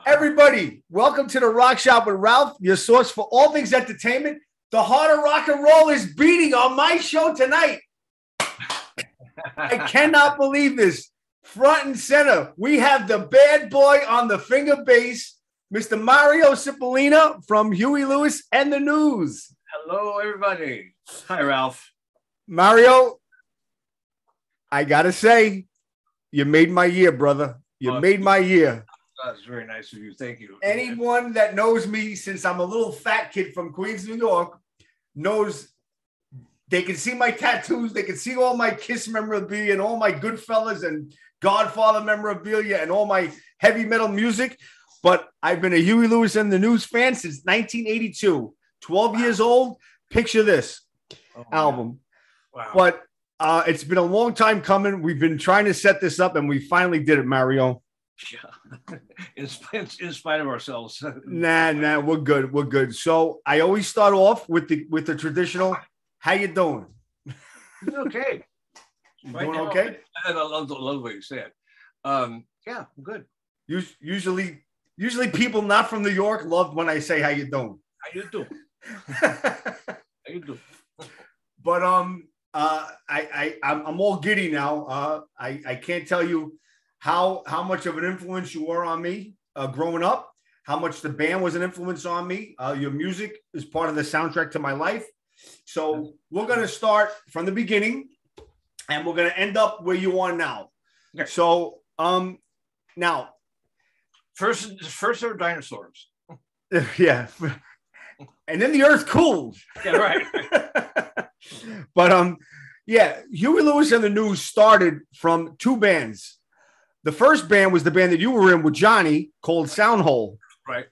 Everybody, welcome to the Rock Shop with Ralph, your source for all things entertainment. The heart of rock and roll is beating on my show tonight. I cannot believe this. Front and center, we have the bad boy on the finger bass, Mr. Mario Cipollina from Huey Lewis and the News. Hello, everybody. Hi, Ralph. Mario, I got to say, you made my year, brother. You made my year. That's very nice of you. Thank you. Anyone that knows me since I'm a little fat kid from Queens, New York, knows they can see my tattoos. They can see all my Kiss memorabilia and all my Goodfellas and Godfather memorabilia and all my heavy metal music. But I've been a Huey Lewis and the News fan since 1982. 12 years old. Picture this album. Wow. But it's been a long time coming. We've been trying to set this up, and we finally did it, Mario. Yeah. in spite of ourselves. Nah, we're good. We're good. So I always start off with the traditional, how you doing? Okay. You doing okay? I love the way you say it. Yeah, I'm good. Usually people not from New York love when I say how you doing. How you doing? How you doing? But I'm all giddy now. I can't tell you how much of an influence you were on me growing up, how much the band was an influence on me. Your music is part of the soundtrack to my life. So we're going to start from the beginning, and we're going to end up where you are now. Okay. So now. First there were dinosaurs. Yeah. And then the earth cooled. Yeah, right. But yeah, Huey Lewis and the News started from two bands. The first band was the band that you were in with Johnny called Soundhole. Right.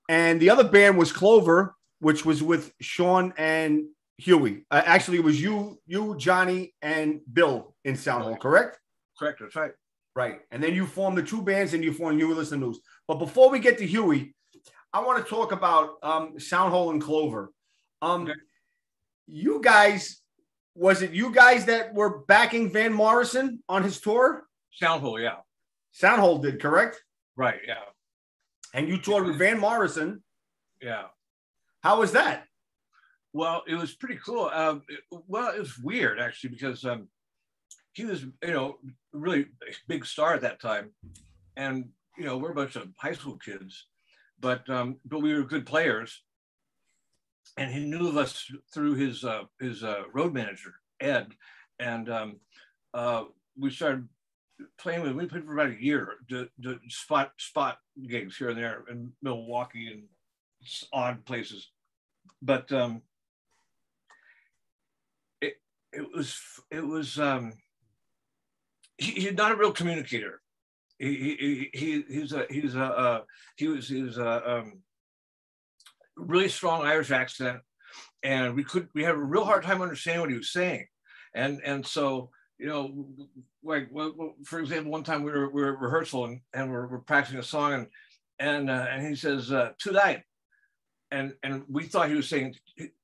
And the other band was Clover, which was with Sean and Huey. Actually, it was you, Johnny, and Bill in Soundhole, correct? Correct, that's right. Right. And then you formed the two bands and you formed Huey Lewis and the News. But before we get to Huey, I want to talk about Soundhole and Clover. Okay. You guys, was it you guys that were backing Van Morrison on his tour? Soundhole, yeah. Soundhole did, correct? Right, yeah. And you toured with Van Morrison. Yeah. How was that? Well, it was pretty cool. It was weird, actually, because he was, a really big star at that time. And, we're a bunch of high school kids, but we were good players. And he knew of us through his road manager, Ed. And we started playing with him. We played for about a year, to spot gigs here and there in Milwaukee and odd places. But he's not a real communicator. He was a really strong Irish accent, and we had a real hard time understanding what he was saying, and so like for example, one time we were at rehearsal and we're practicing a song and he says too light, and we thought he was saying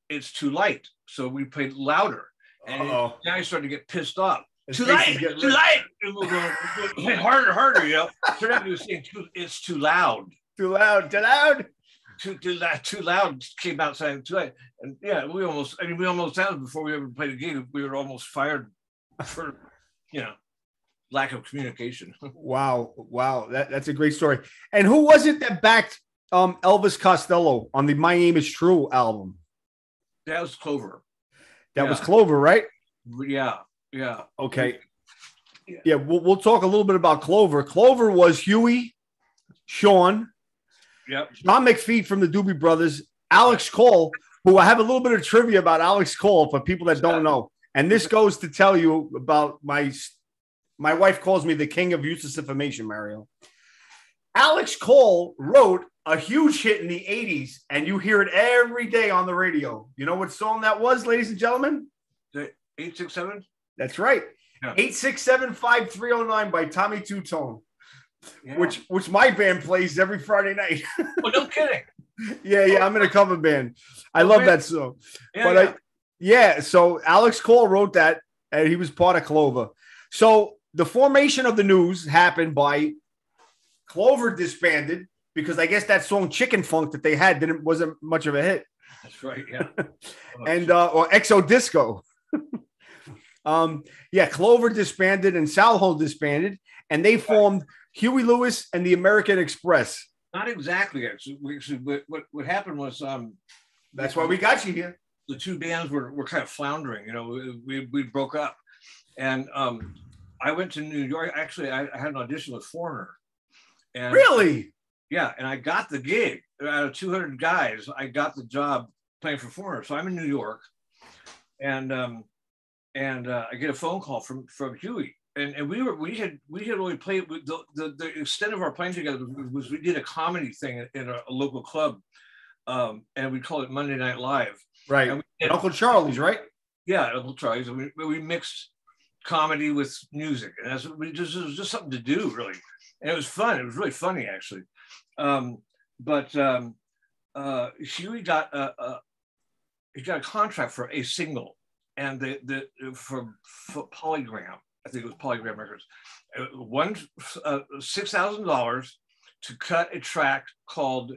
it's too light, so we played louder, and now he started to get pissed off. Too light. And we're going harder, Turned out he was saying it's too loud. Too loud. Too loud came outside too late. And yeah, we almost had before we ever played a gig. We were almost fired for, lack of communication. Wow. That's a great story. And who was it that backed Elvis Costello on the My Name Is True album? That was Clover. That was Clover, right? Yeah. Okay. Yeah, we'll talk a little bit about Clover. Clover was Huey, Sean, John McPhee from the Doobie Brothers, Alex Cole, who I have a little bit of trivia about Alex Cole for people that don't know. And this goes to tell you about my wife calls me the king of useless information, Mario. Alex Cole wrote a huge hit in the 80s, and you hear it every day on the radio. You know what song that was, ladies and gentlemen? 867? That's right. Yeah. 867-5309 by Tommy Two-Tone, which my band plays every Friday night. Oh, no kidding. Yeah, I'm in a cover band. I love that song. So Alex Cole wrote that, and he was part of Clover. So the formation of the News happened by Clover disbanded because I guess that song Chicken Funk that they had wasn't much of a hit. That's right. Yeah. And or Exo Disco. Clover disbanded and Soundhole disbanded, and they formed Huey Lewis and the American Express. Not exactly. Actually, what happened was that's why we got you here. The two bands were kind of floundering. You know, we broke up, and I went to New York. Actually, I had an audition with Foreigner. And, really? Yeah, and I got the gig. Out of 200 guys, I got the job playing for Foreigner. So I'm in New York, and I get a phone call from Huey, and we had only played with the extent of our playing together was we did a comedy thing in a local club, and we called it Monday Night Live. Right. And Uncle Charlie's, right? Yeah, Uncle Charlie's. And we mixed comedy with music, and it was just something to do, really. And it was fun. It was really funny, actually. But Huey got a contract for a single, and for Polygram, I think it was Polygram Records, $6,000 to cut a track called,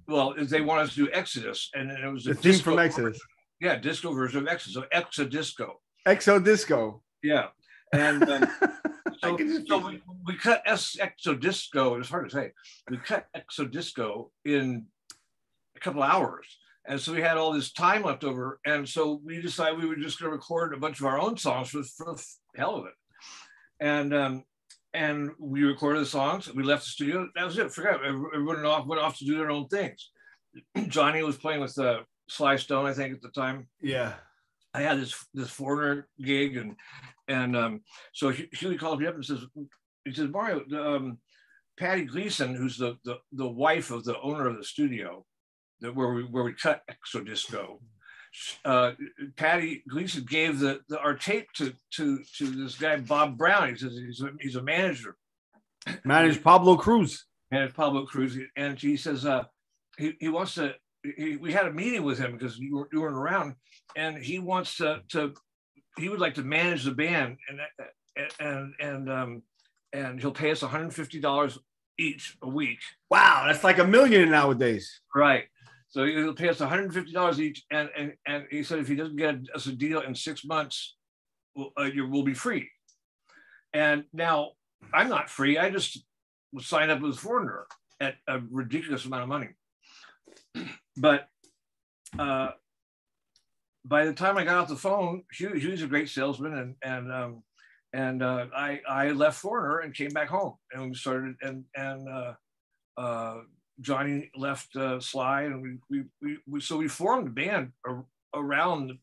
they wanted us to do Exodus, and it was the theme from Exodus. Yeah, disco version of Exodus, so Exo Disco. Yeah, and so we cut Exo Disco. It's hard to say. We cut Exo Disco in a couple of hours, and so we had all this time left over, and so we decided we were just going to record a bunch of our own songs for the hell of it, and we recorded the songs. We left the studio. That was it. Forgot. Everyone went off to do their own things. Johnny was playing with Sly Stone, I think, at the time. Yeah. I had this Foreigner gig, and so Huey calls me up and says, Mario, Patty Gleason, who's the wife of the owner of the studio, where we cut Exo Disco, Patty Gleason gave our tape to this guy Bob Brown. He says he's a manager. Managed Pablo Cruz. Managed Pablo Cruz, and he says he wants to. We had a meeting with him because you weren't around, and he wants he would like to manage the band, and he'll pay us $150 each a week. Wow, that's like $1 million nowadays. Right. So he'll pay us $150 each, and he said if he doesn't get us a deal in 6 months, we'll be free. And now I'm not free. I just was signed up with Foreigner at a ridiculous amount of money. But by the time I got off the phone, Hugh's a great salesman, and I left Foreigner and came back home, and we started, and Johnny left Sly, and we formed a band around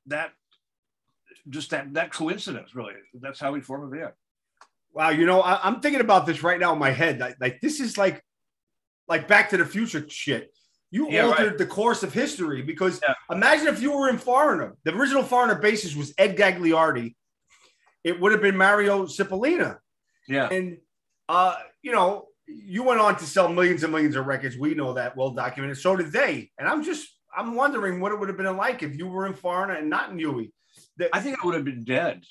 that, just that coincidence, really. That's how we formed a band. Wow, I'm thinking about this right now in my head. Like this is like Back to the Future shit. You altered the course of history, because imagine if you were in Foreigner. The original Foreigner bassist was Ed Gagliardi. It would have been Mario Cipollina. Yeah. And, you went on to sell millions and millions of records. We know that, well documented. So did they. And I'm wondering what it would have been like if you were in Foreigner and not in Huey. I think I would have been dead.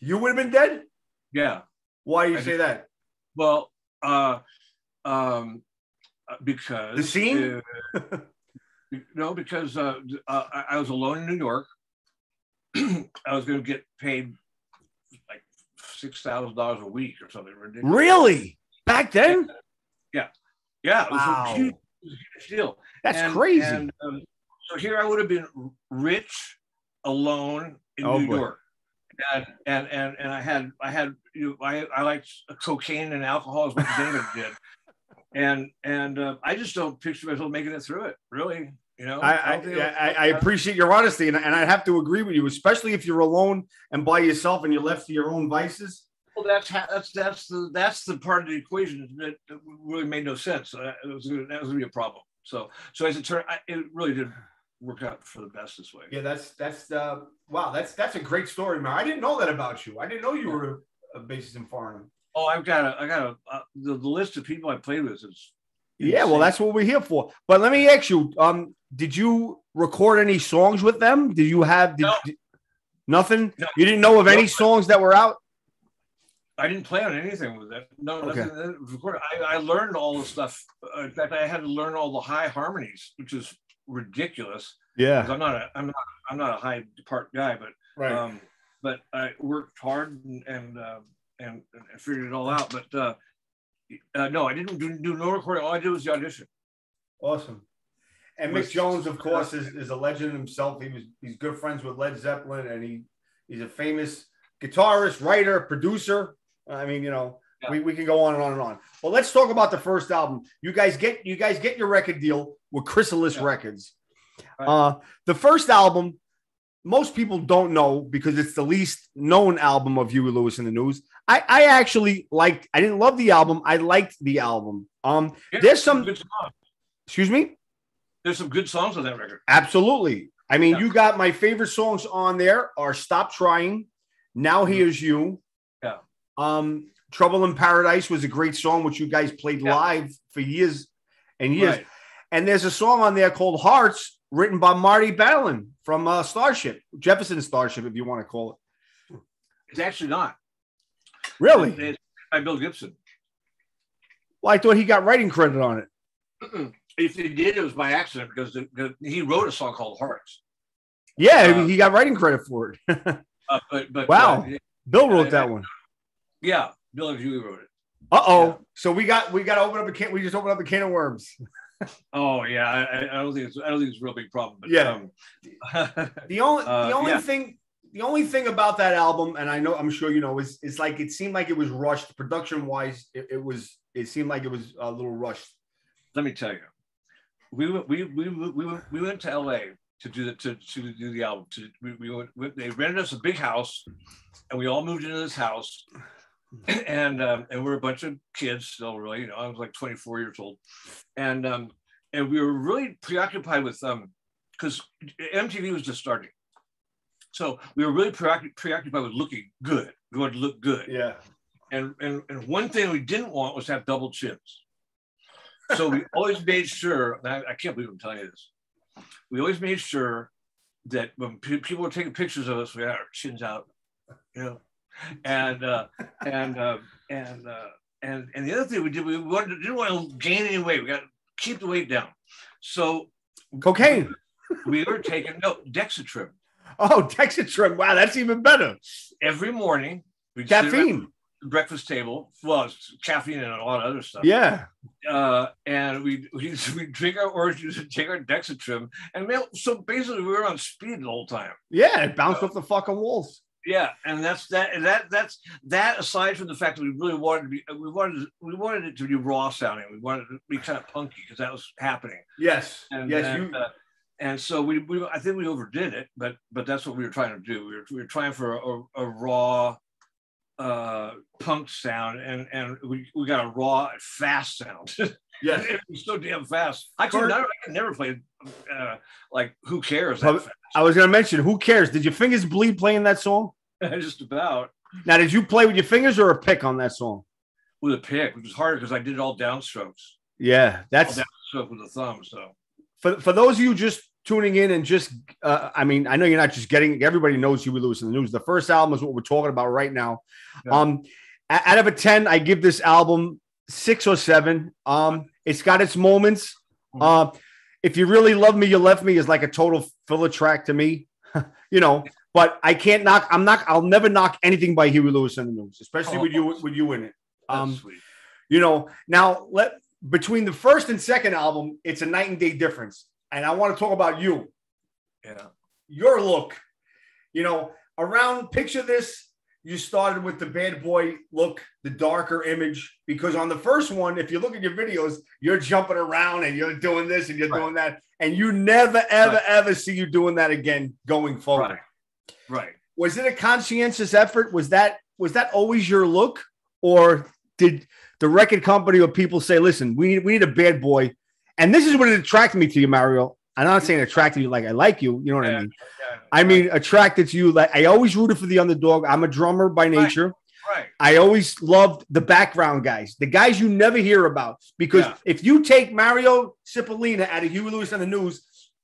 You would have been dead? Yeah. Why do you say that? Well, because the scene? No, because I was alone in New York. I was going to get paid like $6,000 a week or something ridiculous. Really? Back then? Yeah. It was wow. a huge deal. That's crazy. And, so here I would have been rich, alone in New York. And I had I liked cocaine and alcohol as much as anybody did. And I just don't picture myself making it through it, really. I appreciate your honesty, and I have to agree with you, especially if you're alone and by yourself and you're left to your own vices. Well, that's the part of the equation that really made no sense. That was going to be a problem. So as it turned, it really did work out for the best this way. Yeah, that's a great story, man. I didn't know that about you. I didn't know you were a bassist in Foreigner. Oh, I got the list of people I played with is. Yeah, well, that's what we're here for. But let me ask you, did you record any songs with them? Did you have nothing? No. You didn't know of any songs that were out? I didn't play on anything with that. No, Okay. nothing recorded. I learned all the stuff. In fact, I had to learn all the high harmonies, which is ridiculous. Yeah. I'm not a high part guy, but I worked hard and figured it all out. But no, I didn't do no recording. All I did was the audition. Awesome. And Mick Jones, of course, is a legend himself. He's good friends with Led Zeppelin, and he's a famous guitarist, writer, producer. I mean, you know, we can go on and on and on. Well, let's talk about the first album. You guys get your record deal with Chrysalis Records. Right. The first album, most people don't know because it's the least known album of Huey Lewis in the News. I actually liked. I didn't love the album. I liked the album. There's some good songs. Excuse me. There's some good songs on that record. Absolutely. I mean, you got my favorite songs on there are "Stop Trying," "Now Here's You." Yeah. "Trouble in Paradise" was a great song, which you guys played live for years and years. Right. And there's a song on there called "Hearts," written by Marty Balin from Starship, Jefferson Starship, if you want to call it. It's actually not. Really? It's by Bill Gibson. Well, I thought he got writing credit on it. If he did, it was by accident because he wrote a song called "Hearts." Yeah, he got writing credit for it. But wow, Bill wrote that one. Yeah, Bill and Huey wrote it. Yeah. So we got to open up a can. We just opened up a can of worms. Oh yeah, I don't think it's a real big problem. But, the only thing about that album, and I'm sure you know, is like it seemed like it was rushed production wise. It seemed like it was a little rushed. Let me tell you, we went to LA to do the album. They rented us a big house, and we all moved into this house. And we're a bunch of kids still, really. You know, I was like 24 years old, and we were really preoccupied with because MTV was just starting, so we were really preoccupied with looking good. We wanted to look good. Yeah. And one thing we didn't want was to have double chins. So we always made sure. I can't believe I'm telling you this. We always made sure that when people were taking pictures of us, we had our chins out, you know. And the other thing we did, didn't want to gain any weight. We got to keep the weight down. So cocaine. We were taking Dexatrim. Oh, Dexatrim! Wow, that's even better. Every morning, we caffeine. Breakfast table. Well, it's caffeine and a lot of other stuff. Yeah. And we drink our orange juice and take our Dexatrim, and so basically we were on speed the whole time. Yeah, it bounced off the fucking walls. Yeah, and that's that. Aside from the fact that we really wanted it to be raw sounding, we wanted it to be kind of punky because that was happening. Yes, and so we I think we overdid it, but that's what we were trying to do. We were trying for a raw punk sound, and we got a raw fast sound. Yes, it was so damn fast. I could never play like Who Cares. I was going to mention Who Cares. Did your fingers bleed playing that song? Just about. Now, did you play with your fingers or a pick on that song? With a pick, which was harder because I did it all downstrokes. Yeah, that's all downstroke with the thumb. So for those of you just tuning in and just, I mean, I know you're not just getting. Everybody knows Huey Lewis in the News. The first album is what we're talking about right now. Yeah. Out of a 10, I give this album 6 or 7. It's got its moments. If You Really Love Me, You Left Me is like a total filler track to me, you know. But I can't knock. I'll never knock anything by Huey Lewis in the News, especially with you in it. Sweet. You know. Now, between the first and second album, it's a night and day difference. And I want to talk about you. Yeah. Your look. You know, picture this. You started with the bad boy look, the darker image, because on the first one, if you look at your videos, you're jumping around and you're doing this and you're doing that. And you never, ever see you doing that again going forward. Right. Was it a conscientious effort? Was that always your look? Or did the record company or people say, listen, we need a bad boy? And this is what attracted me to you, Mario. I'm not saying attracted you like I like you. You know what I mean? I mean, attracted to you. Like I always rooted for the underdog. I'm a drummer by nature. Right. I always loved the background guys, the guys you never hear about. Because if you take Mario Cipollina out of Huey Lewis in the News,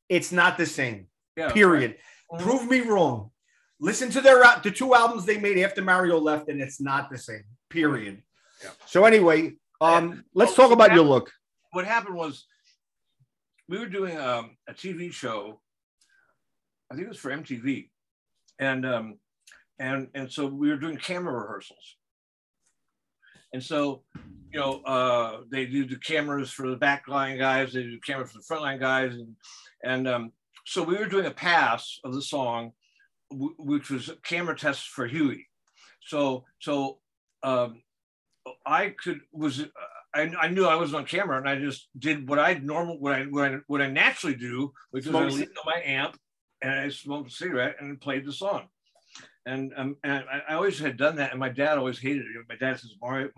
it's not the same. Yeah, period. Right. Prove me wrong. Listen to the 2 albums they made after Mario left, and it's not the same. period. Yeah. So anyway, let's talk about your look. What happened was we were doing a TV show. I think it was for MTV, and so we were doing camera rehearsals. And so, you know, they do the cameras for the backline guys, they do cameras for the frontline guys, and so we were doing a pass of the song, which was a camera test for Huey. So I knew I was on camera, and I just did what I naturally do, which is I leaned on my amp and I smoked a cigarette and played the song. And I always had done that, and my dad always hated it. My dad says, "Mario,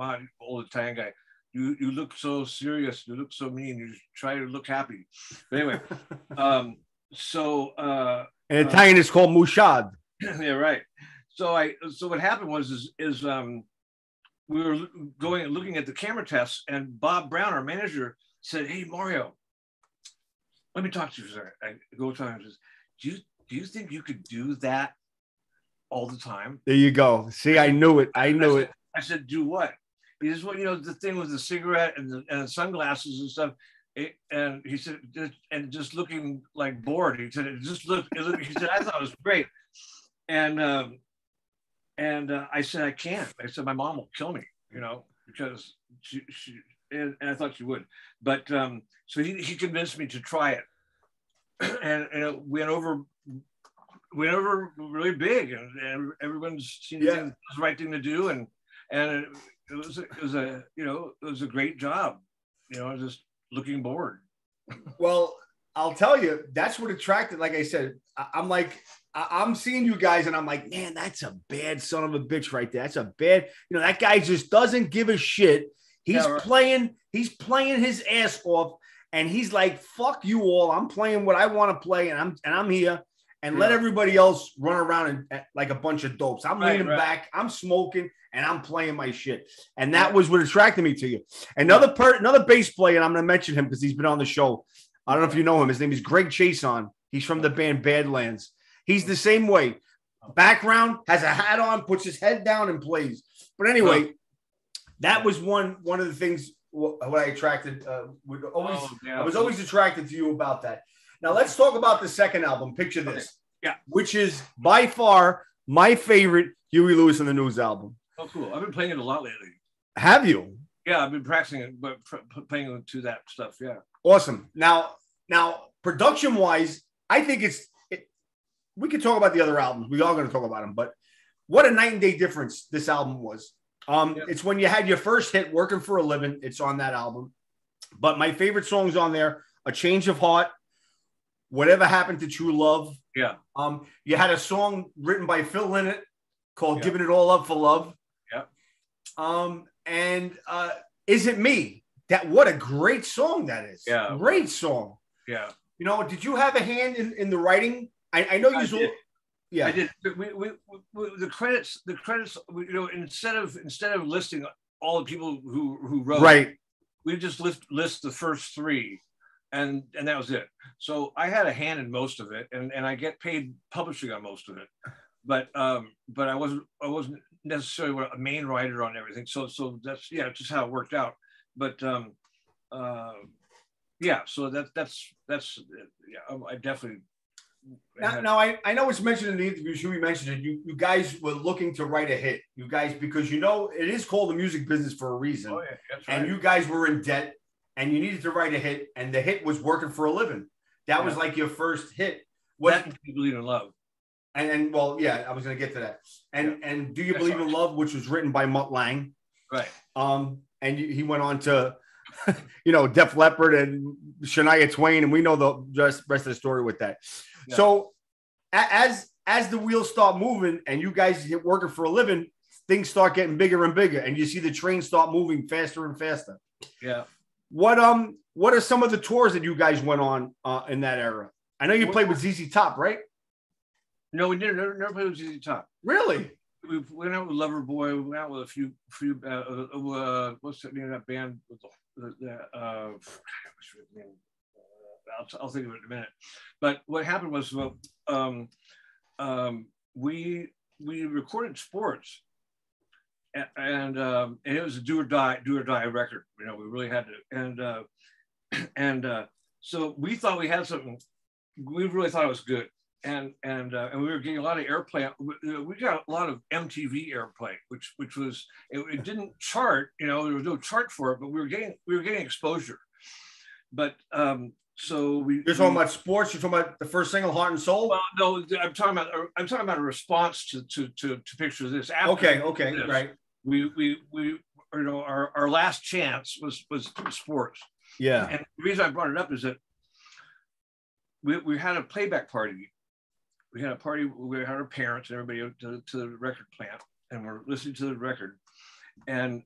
old Italian guy, you look so serious, you look so mean, you try to look happy." But anyway, in Italian is called mushad. Yeah, right. So what happened was we were going and looking at the camera tests, and Bob Brown, our manager, said, "Hey, Mario, let me talk to you, sir." I go to him and says, "Do you think you could do that all the time?" There you go. See, I knew it. I said, "Do what?" He says, "Well, you know, the thing with the cigarette and the sunglasses and stuff." And he said, just looking like bored. He said, he said, "I thought it was great." And I said, "I can't." I said, "My mom will kill me, you know, because she and I thought she would." But so he convinced me to try it, and it went over really big, and everyone's seen the thing, it was the right thing to do, and it was a great job, you know, just looking bored. Well, I'll tell you, that's what attracted. Like I said, I'm seeing you guys, and I'm like, man, that's a bad son of a bitch right there. That's a bad, you know, that guy just doesn't give a shit. He's playing his ass off, and he's like, fuck you all. I'm playing what I want to play, and I'm here. And let everybody else run around like a bunch of dopes. I'm leaning back, I'm smoking, and I'm playing my shit. And that was what attracted me to you. Another bass player, and I'm going to mention him because he's been on the show. I don't know if you know him. His name is Greg Chason. He's from the band Badlands. He's the same way. Background, has a hat on, puts his head down, and plays. But anyway, that was one of the things what I attracted. I was always attracted to you about that. Now let's talk about the second album, Picture This, which is by far my favorite Huey Lewis and the News album. Oh, cool. I've been playing it a lot lately. Have you? Yeah, I've been practicing it, but playing it to that stuff, yeah. Awesome. Now production-wise, I think we could talk about the other albums. We are going to talk about them, but what a night and day difference this album was. It's when you had your first hit, Working for a Living. It's on that album. But my favorite songs on there, A Change of Heart, Whatever Happened to True Love. Yeah. You had a song written by Phil Lynott called Giving It All Up for Love. Yeah. And Is It Me? What a great song that is. Yeah. Great song. Yeah. You know, did you have a hand in the writing? I know you did. Yeah. I did. We the credits, you know, instead of listing all the people who wrote, right, we just list the first three. And that was it. So I had a hand in most of it, and I get paid publishing on most of it, but I wasn't necessarily a main writer on everything. So that's just how it worked out. But so that's I definitely. Now I know it's mentioned in the interviews. Huey mentioned it. You guys were looking to write a hit. You guys, because you know it is called the music business for a reason. Oh yeah, that's right. And you guys were in debt. And you needed to write a hit, and the hit was Working for a Living. That was like your first hit. That Do You Believe in Love? And well, yeah, I was going to get to that. And Do You Believe in Love, which was written by Mutt Lange. Right. And he went on to, you know, Def Leppard and Shania Twain, and we know the rest of the story with that. Yeah. So as the wheels start moving and you guys hit Working for a Living, things start getting bigger and bigger, and you see the train start moving faster and faster. Yeah. What are some of the tours that you guys went on in that era? I know you played with ZZ Top, right? No, we didn't. Never played with ZZ Top. Really? We went out with Loverboy. We went out with a few. What's the name of that band? I'll think of it in a minute. But what happened was, we recorded Sports, and it was a do or die record. You know, we really had to, so we thought we had something. We really thought it was good, and we were getting a lot of airplay. We got a lot of MTV airplay, which was it didn't chart. You know, there was no chart for it, but we were getting exposure. But so you're talking about sports. You're talking about the first single, Heart and Soul. Well, no, I'm talking about a response to Picture This. Okay, this, right. We you know, our last chance was sports. Yeah. And the reason I brought it up is that we had a playback party. We had a party. We had our parents and everybody to the record plant, and we're listening to the record. And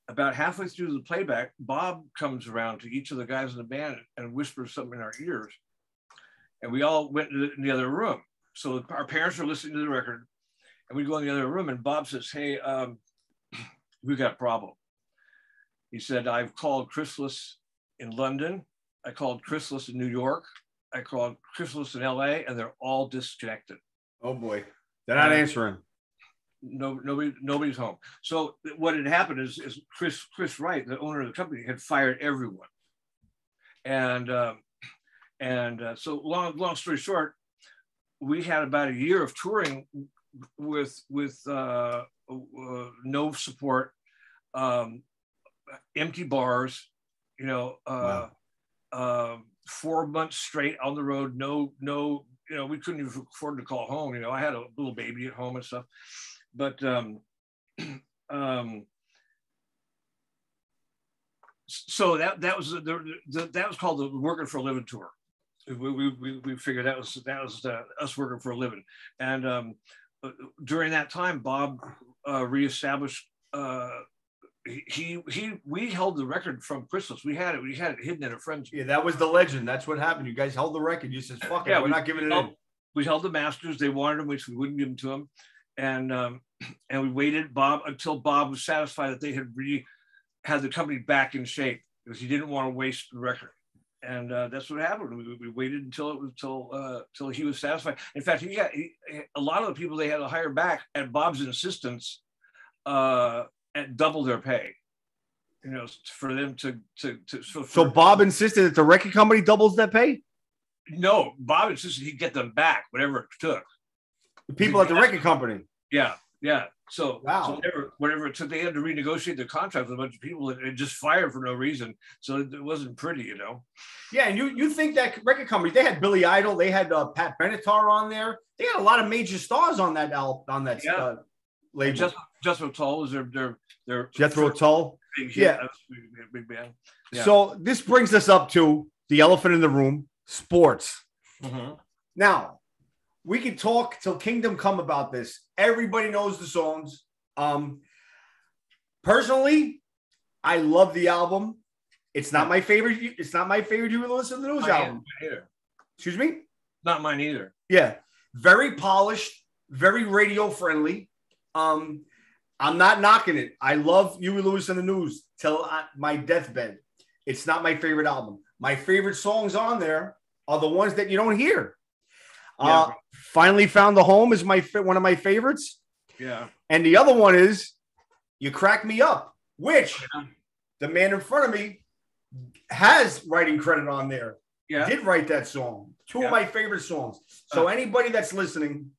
about halfway through the playback, Bob comes around to each of the guys in the band and whispers something in our ears. And we all went in the other room. So our parents are listening to the record, and we go in the other room, and Bob says, "Hey, we've got a problem." He said, "I've called Chrysalis in London. I called Chrysalis in New York. I called Chrysalis in LA, and they're all disconnected." Oh boy, they're not answering. Nobody's home. So what had happened is Chris Wright, the owner of the company, had fired everyone. And so long story short, we had about a year of touring with no support, empty bars, you know, wow. 4 months straight on the road. No, you know, we couldn't even afford to call home. You know, I had a little baby at home and stuff. But so that was called the Working for a Living tour. We figured that was us working for a living. And during that time, Bob reestablished. We held the record from Chrysalis. We had it hidden in a friend's. Yeah, that was the legend. That's what happened. You guys held the record. You said, "Fuck it, we're not giving it in." We held the masters. They wanted them, which we wouldn't give them to them. And we waited until Bob was satisfied that they had the company back in shape, because he didn't want to waste the record. And that's what happened. We waited until he was satisfied. In fact, a lot of the people they had to hire back at Bob's insistence at double their pay. You know, for them to So Bob insisted that the record company doubles that pay? No, Bob insisted he'd get them back, whatever it took. The people at the record company. Yeah. So, wow. So whatever it took, they had to renegotiate the contract with a bunch of people and just fired for no reason. So it wasn't pretty, you know. Yeah, and you think that record company, they had Billy Idol, they had Pat Benatar on there. They had a lot of major stars on that album, label. Jethro Tull was their Jethro Tull. Big band. Yeah. So this brings us up to the elephant in the room, sports. Mm-hmm. Now, we can talk till kingdom come about this. Everybody knows the songs. Personally, I love the album. It's not my favorite. It's not my favorite Huey Lewis and the News album. Excuse me? Not mine either. Yeah. Very polished, very radio friendly. I'm not knocking it. I love Huey Lewis and the News till my deathbed. It's not my favorite album. My favorite songs on there are the ones that you don't hear. Finally Found the Home is one of my favorites. Yeah. And the other one is You Crack Me Up, which the man in front of me has writing credit on there. Yeah. Did write that song. Two of my favorite songs. So anybody that's listening,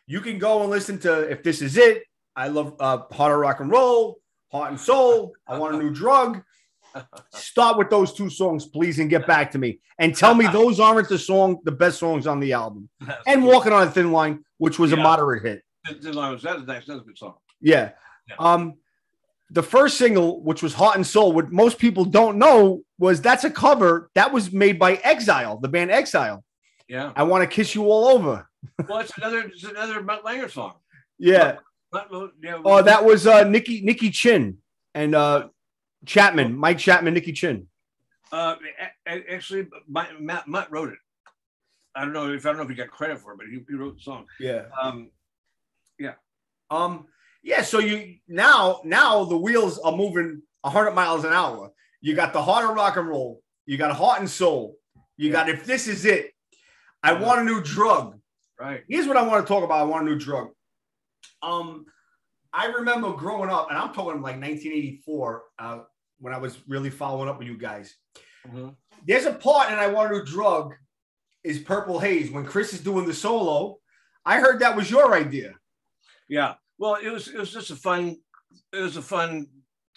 you can go and listen to If This Is It. I love Heart of Rock and Roll, Heart and Soul. I Want a New Drug. Start with those two songs, please, and get back to me. And tell me those aren't the best songs on the album. And Walking on a Thin Line, which was a moderate hit. Thin Line that's a good song. Yeah. The first single, which was Heart and Soul, what most people don't know was that's a cover that was made by Exile, the band Exile. Yeah. I Want to Kiss You All Over. Well, it's another Mutt Langer song. Yeah. Oh, that was Nicky Chin and Chapman, Mike Chapman, Nicky Chin. Actually, Matt Mutt wrote it. I don't know if he got credit for it, but he wrote the song. Yeah. Yeah. So now the wheels are moving 100 miles an hour. You got the Heart of Rock and Roll. You got Heart and Soul. You got If This Is It. I Want a New Drug. Right. Here's what I want to talk about. I Want a New Drug. I remember growing up, and I'm talking like 1984, when I was really following up with you guys. Mm-hmm. There's a part in I Want to Drug is Purple Haze. When Chris is doing the solo, I heard that was your idea. Yeah. Well, it was just a fun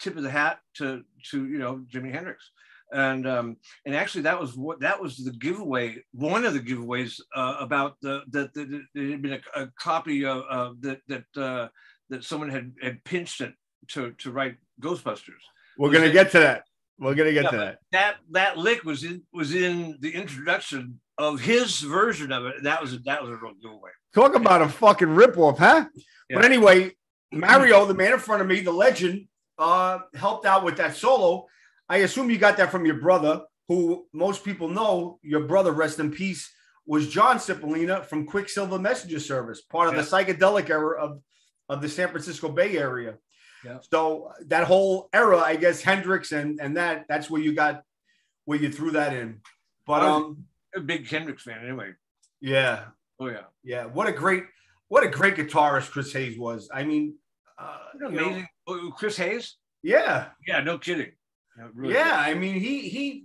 tip of the hat to Jimi Hendrix. And actually that was the giveaway, one of the giveaways about that there had been a copy of that someone had pinched it to write Ghostbusters. We're gonna get to that. We're gonna get to that. That lick was in the introduction of his version of it. That was a real giveaway. Talk about a fucking ripoff, huh? Yeah. But anyway, Mario, the man in front of me, the legend, helped out with that solo. I assume you got that from your brother, who most people know. Your brother, rest in peace, was John Cipollina from Quicksilver Messenger Service, part of the psychedelic era of the San Francisco Bay Area. Yeah. So that whole era, I guess, Hendrix and that's where you threw that in. But I'm a big Hendrix fan anyway. Yeah. Oh yeah. Yeah. What a great guitarist Chris Hayes was. I mean, amazing. Chris Hayes? Yeah. Yeah, no kidding. Really good. I mean, he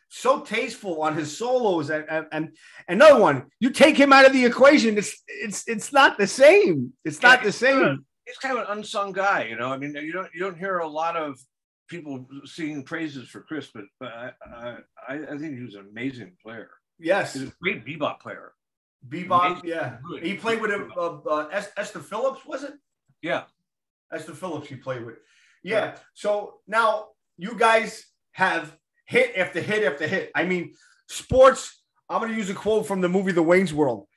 so tasteful on his solos, and another one. You take him out of the equation, it's not the same. It's not the same. He's kind of an unsung guy, I mean, you don't hear a lot of people singing praises for Chris, but I think he was an amazing player. Yes, he's a great bebop player. Bebop, amazing. Yeah. He played with Esther Phillips, was it? Yeah, Esther Phillips. He played with. Yeah. So now you guys have hit after hit after hit. I mean, sports. I'm going to use a quote from the movie The Wayne's World.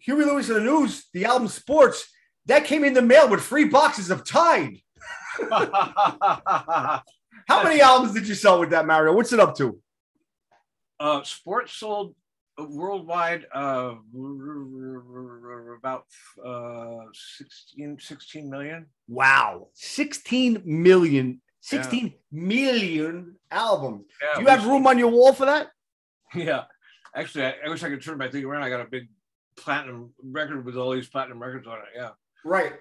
Huey Lewis and the News, the album Sports, that came in the mail with 3 boxes of Tide. How many albums did you sell with that, Mario? What's it up to? Sports sold worldwide about 16 million. Wow. 16 million albums. Yeah, do you have room on your wall for that? Yeah. Actually, I wish I could turn my thing around. I got a big platinum record with all these platinum records on it. Yeah. Right.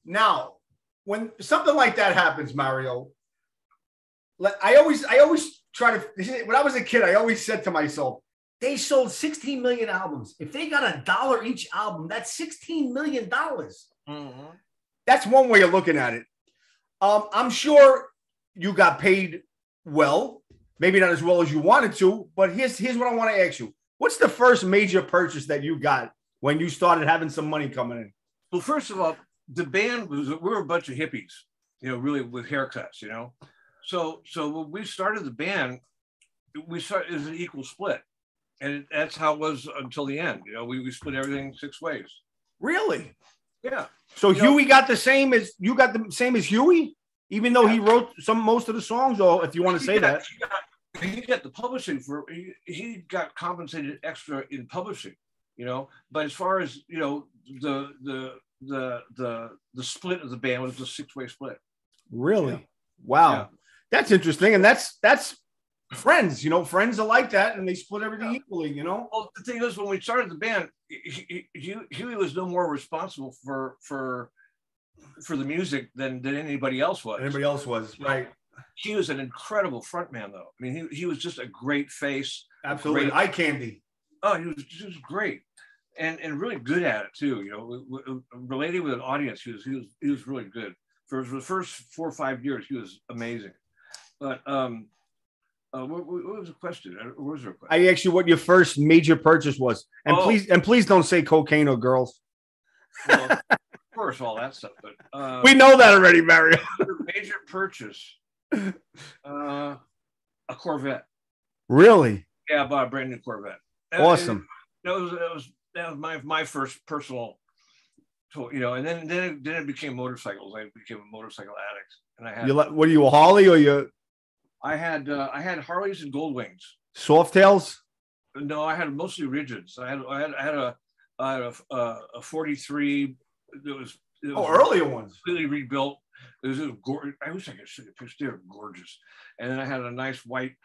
Now, when something like that happens, Mario, I always try to, when I was a kid, I always said to myself, they sold 16 million albums. If they got $1 each album, that's $16 million. Mm-hmm. That's one way of looking at it. I'm sure you got paid well, maybe not as well as you wanted to, but here's what I want to ask you. What's the first major purchase that you got when you started having some money coming in? Well, first of all, the band we were a bunch of hippies, really with haircuts, So when we started the band, it was an equal split. And that's how it was until the end. We split everything 6 ways. Really? Yeah. So Huey got the same as Huey, even though he wrote most of the songs, or if you want to say that. He got the publishing he got compensated extra in publishing, But as far as the split of the band was a 6-way split. Really? Yeah. Wow. Yeah. That's interesting. And that's friends, friends are like that, and they split everything equally, Well, the thing is, when we started the band, Huey was no more responsible for the music than anybody else was. Right. He was an incredible frontman, though. I mean, he was just a great face. Absolutely. Eye candy. Oh, he was just great. And really good at it too, relating with an audience. He was really good. For the first 4 or 5 years, he was amazing. But what was the question? What was there a question? I asked you what your first major purchase was, and please don't say cocaine or girls. Well, of course, all that stuff. But we know that already, Mario. Major purchase, a Corvette. Really? Yeah, I bought a brand new Corvette. Awesome. That was my first personal, and then it became motorcycles. I became a motorcycle addict, and I had. What are you, a Harley or you? I had Harleys and Goldwings. Softails? No, I had mostly rigids. I had a 43. It was earlier ones. Completely rebuilt. It was gorgeous. I wish I could show you a picture. They were gorgeous. And then I had a nice white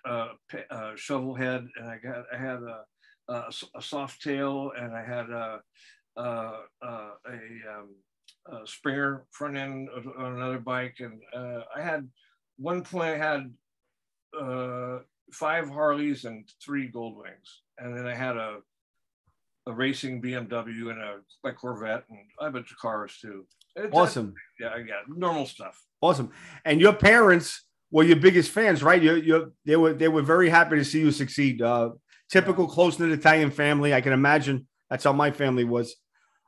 shovel head, and I had a soft tail, and I had Springer front end on another bike, and I had one point I had 5 Harleys and 3 Goldwings, and then I had a racing BMW and a Corvette, and I had a bunch of cars too. Awesome. Yeah, normal stuff. Awesome. And your parents were your biggest fans, right? They were very happy to see you succeed. Typical close-knit Italian family. I can imagine that's how my family was.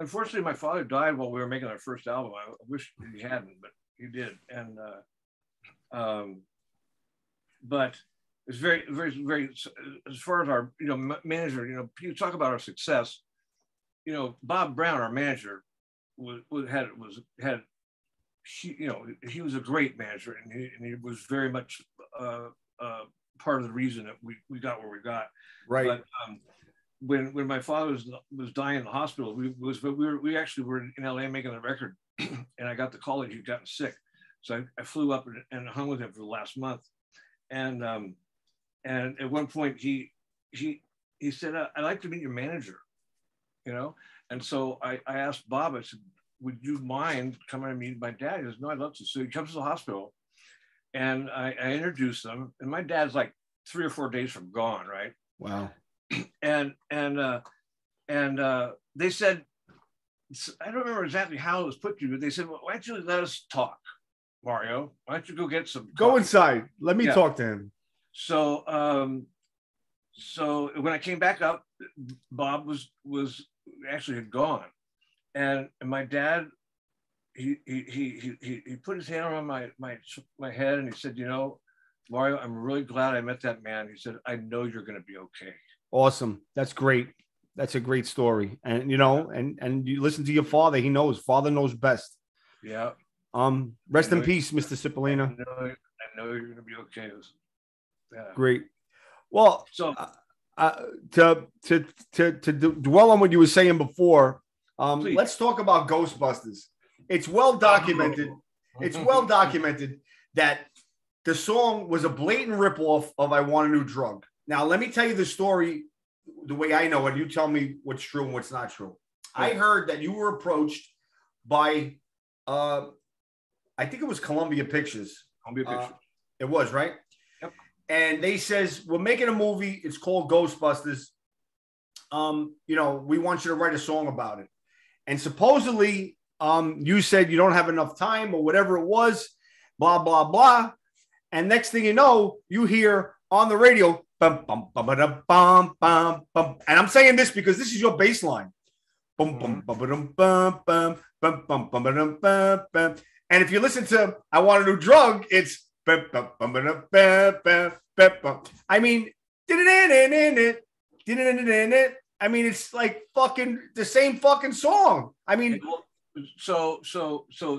Unfortunately, my father died while we were making our first album. I wish he hadn't, but he did. And but it's very, very, very. As far as our manager, you talk about our success. Bob Brown, our manager, he was a great manager, and he was very much part of the reason that we got where we got. Right. But when my father was dying in the hospital, we actually were in LA making a record, and I got the call that he'd gotten sick, so I flew up and hung with him for the last month, and at one point he said, "I'd like to meet your manager," and so I asked Bob. I said, "Would you mind coming and meet my dad?" He goes, "No, I'd love to." So he comes to the hospital, and I introduced them, and my dad's like 3 or 4 days from gone, right? Wow. And they said, I don't remember exactly how it was put to you, but they said, "Well, why don't you let us talk, Mario? Why don't you go get some Go inside. Let me talk to him." So so when I came back up, Bob was actually had gone, and my dad he put his hand around my head, and he said, "Mario, I'm really glad I met that man." He said, "I know you're going to be okay." Awesome. That's great. That's a great story. And and you listen to your father. He knows. Father knows best. Yeah. Rest in peace, Mr. Cipollina. I know you're going to be okay. Yeah. Great. Well, so to dwell on what you were saying before, please. Let's talk about Ghostbusters. It's well documented. It's well documented that the song was a blatant ripoff of "I Want a New Drug." Now, let me tell you the story the way I know it. You tell me what's true and what's not true. I heard that you were approached by, I think it was Columbia Pictures. It was, right? Yep. And they says, "We're making a movie. It's called Ghostbusters. We want you to write a song about it." And supposedly, you said you don't have enough time or whatever it was, blah, blah, blah. And next thing you know, you hear on the radio, bum, bum, bum, bum, bum, bum, bum. And I'm saying this because this is your bass line. Bum, bum, bum, bum, bum, bum, bum, bum, bum, bum, bum, bum. And if you listen to "I Want a New Drug," it's bum, bum, bum, bum, bum, bum, bum, bum. I mean, it's like fucking the same fucking song. I mean, so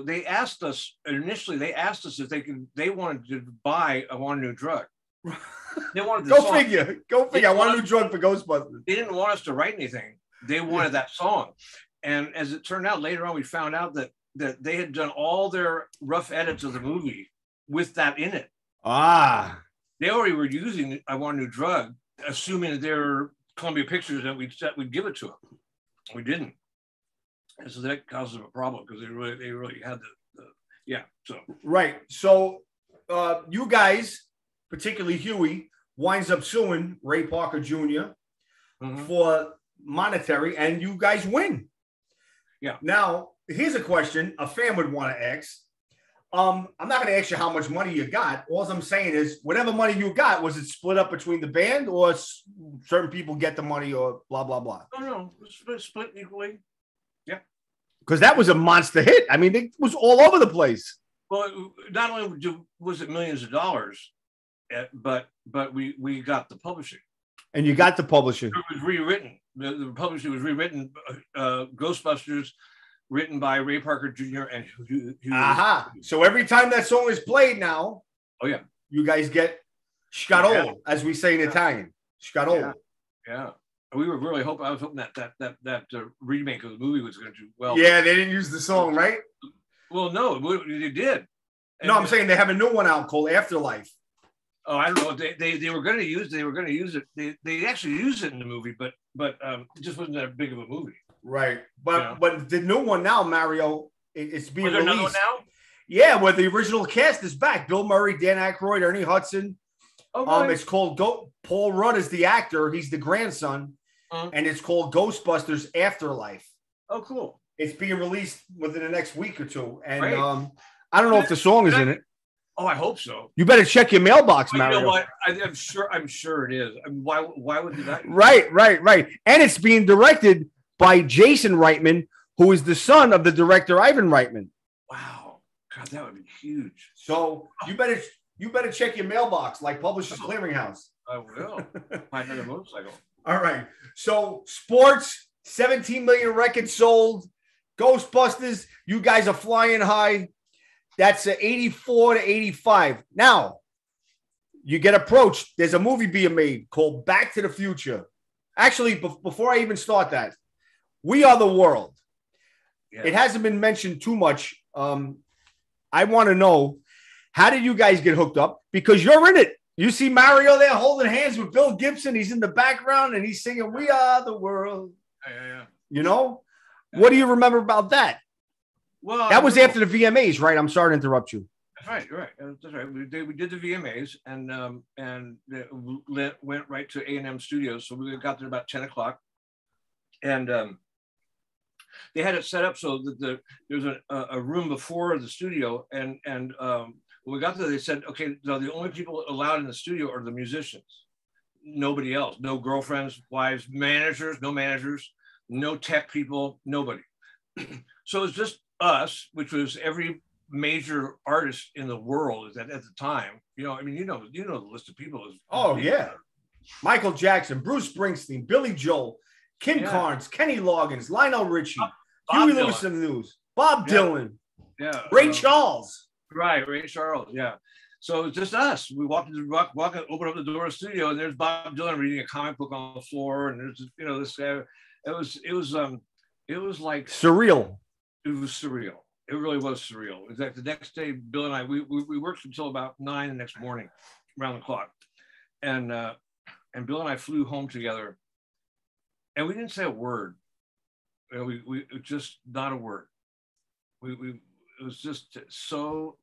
they asked us initially. They asked us if they wanted to buy "I Want a New Drug." They wanted the Go song. figure. I want a new drug for Ghostbusters. They didn't want us to write anything. They wanted that song. And as it turned out, later on, we found out that they had done all their rough edits of the movie with that in it. They already were using "I Want a New Drug," assuming that they were Columbia Pictures and we'd give it to them. We didn't. And so that caused them a problem because they really had so. Right. So you guys, particularly Huey, winds up suing Ray Parker Jr. For monetary, and you guys win. Yeah. Now, here's a question a fan would want to ask. I'm not going to ask you how much money you got. All I'm saying is, whatever money you got, was it split up between the band, or certain people get the money, or blah, blah, blah? No, split equally. Yeah. Because that was a monster hit. I mean, it was all over the place. Well, not only was it millions of dollars, but we got the publishing. And you got the publishing. It was rewritten. The publishing was rewritten. Ghostbusters, written by Ray Parker Jr. and So every time that song is played now, you guys get scatole, as we say in Italian. Scatole. Yeah. We were really hoping. I was hoping that remake of the movie was going to do well. Yeah, they didn't use the song, right? Well, no, they did. No, I'm saying they have a new one out called Afterlife. Oh, I don't know. They were going to use. They were going to use it. They actually used it in the movie, but it just wasn't that big of a movie. Right. But the new one now, Mario, It's being released. Another one now? Yeah, where the original cast is back. Bill Murray, Dan Aykroyd, Ernie Hudson. Oh, really? It's called Paul Rudd is the actor. He's the grandson. And it's called Ghostbusters Afterlife. Oh, cool. It's being released within the next week or two. And I don't know if the song is in it. Oh, I hope so. You better check your mailbox, Mario. You know what? I'm sure it is. I mean, why would do that? Right. And it's being directed by Jason Reitman, who is the son of the director Ivan Reitman. Wow. God, that would be huge. So you better check your mailbox like Publishers Clearinghouse. I will. I had a motorcycle. All right. So sports, 17 million records sold. Ghostbusters, you guys are flying high. That's 84 to 85. Now, you get approached. There's a movie being made called Back to the Future. Actually, before I even start that, We Are the World. Yeah. It hasn't been mentioned too much. I want to know, how did you guys get hooked up? Because you're in it. You see Mario there holding hands with Bill Gibson. He's in the background and he's singing We Are the World. Yeah. You know? Yeah. What do you remember about that? Well, that was after the VMAs, right? I'm sorry to interrupt you. That's right. That's right. We did the VMAs and went right to A&M Studios. So we got there about 10 o'clock. And they had it set up so that there was a room before the studio. And when we got there, they said, okay, so the only people allowed in the studio are the musicians. Nobody else. No girlfriends, wives, managers, no tech people, nobody. So it's just us, which was every major artist in the world at the time. You know the list of people. Michael Jackson, Bruce Springsteen, Billy Joel, Kim Carnes, Kenny Loggins, Lionel Richie, Huey Lewis in the News, Bob Dylan, Ray Charles. Right, Ray Charles, yeah. So it's just us. We walk, open up the door of the studio, and there's Bob Dylan reading a comic book on the floor, and there's this guy. It was like surreal. It was surreal. It really was surreal. In fact, the next day, Bill and I we worked until about 9 the next morning, around the clock, and Bill and I flew home together, and we didn't say a word. We just not a word. It was just so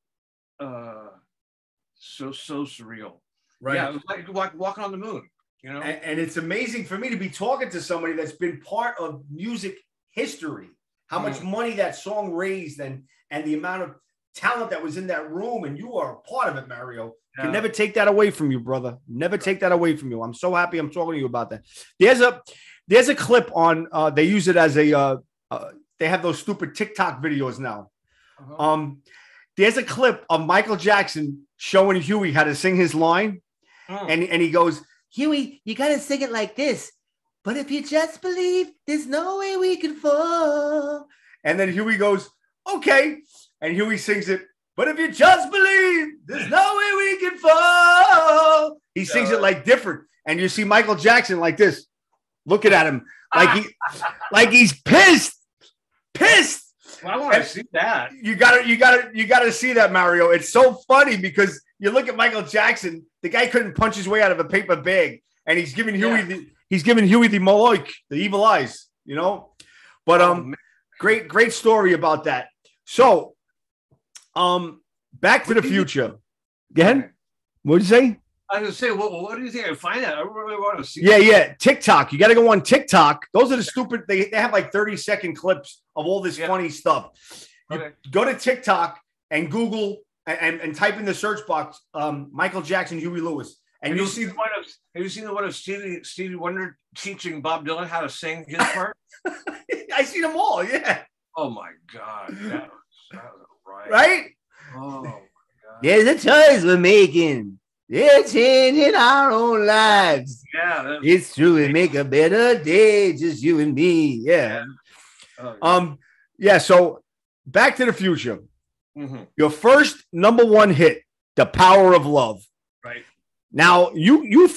surreal. Right. Yeah, it was like walking on the moon. You know, and it's amazing for me to be talking to somebody that's been part of music history. How much money that song raised and the amount of talent that was in that room, and you are a part of it, Mario. Can never take that away from you, brother. Never take that away from you. I'm so happy I'm talking to you about that. There's a clip on. They use it as a. They have those stupid TikTok videos now. There's a clip of Michael Jackson showing Huey how to sing his line, and he goes, "Huey, you got to sing it like this. But if you just believe, there's no way we can fall." And then Huey goes, "Okay." And Huey sings it, "But if you just believe, there's no way we can fall." He sings it like different. And you see Michael Jackson like this, looking at him like he's pissed. Well, I want to see that. You gotta see that, Mario. It's so funny because you look at Michael Jackson, the guy couldn't punch his way out of a paper bag, and he's giving Huey the Moloch, the evil eyes, you know. But great story about that. So, Back to the Future. Again, what did you say? I was gonna say, what do you think? I find that I really want to see. Yeah. TikTok. You got to go on TikTok. Those are the stupid. They have like 30-second clips of all this funny stuff. Okay. Go to TikTok and Google and type in the search box Michael Jackson, Huey Lewis, and you'll see. Have you seen the one of Stevie Wonder teaching Bob Dylan how to sing his part? I seen them all. Yeah. Oh my God. That was right. Oh my God. There's a choice we're making. They're changing our own lives. Yeah. It's true. We make a better day, just you and me. Yeah. So Back to the Future. Mm-hmm. Your first #1 hit, The Power of Love. Right. Now, you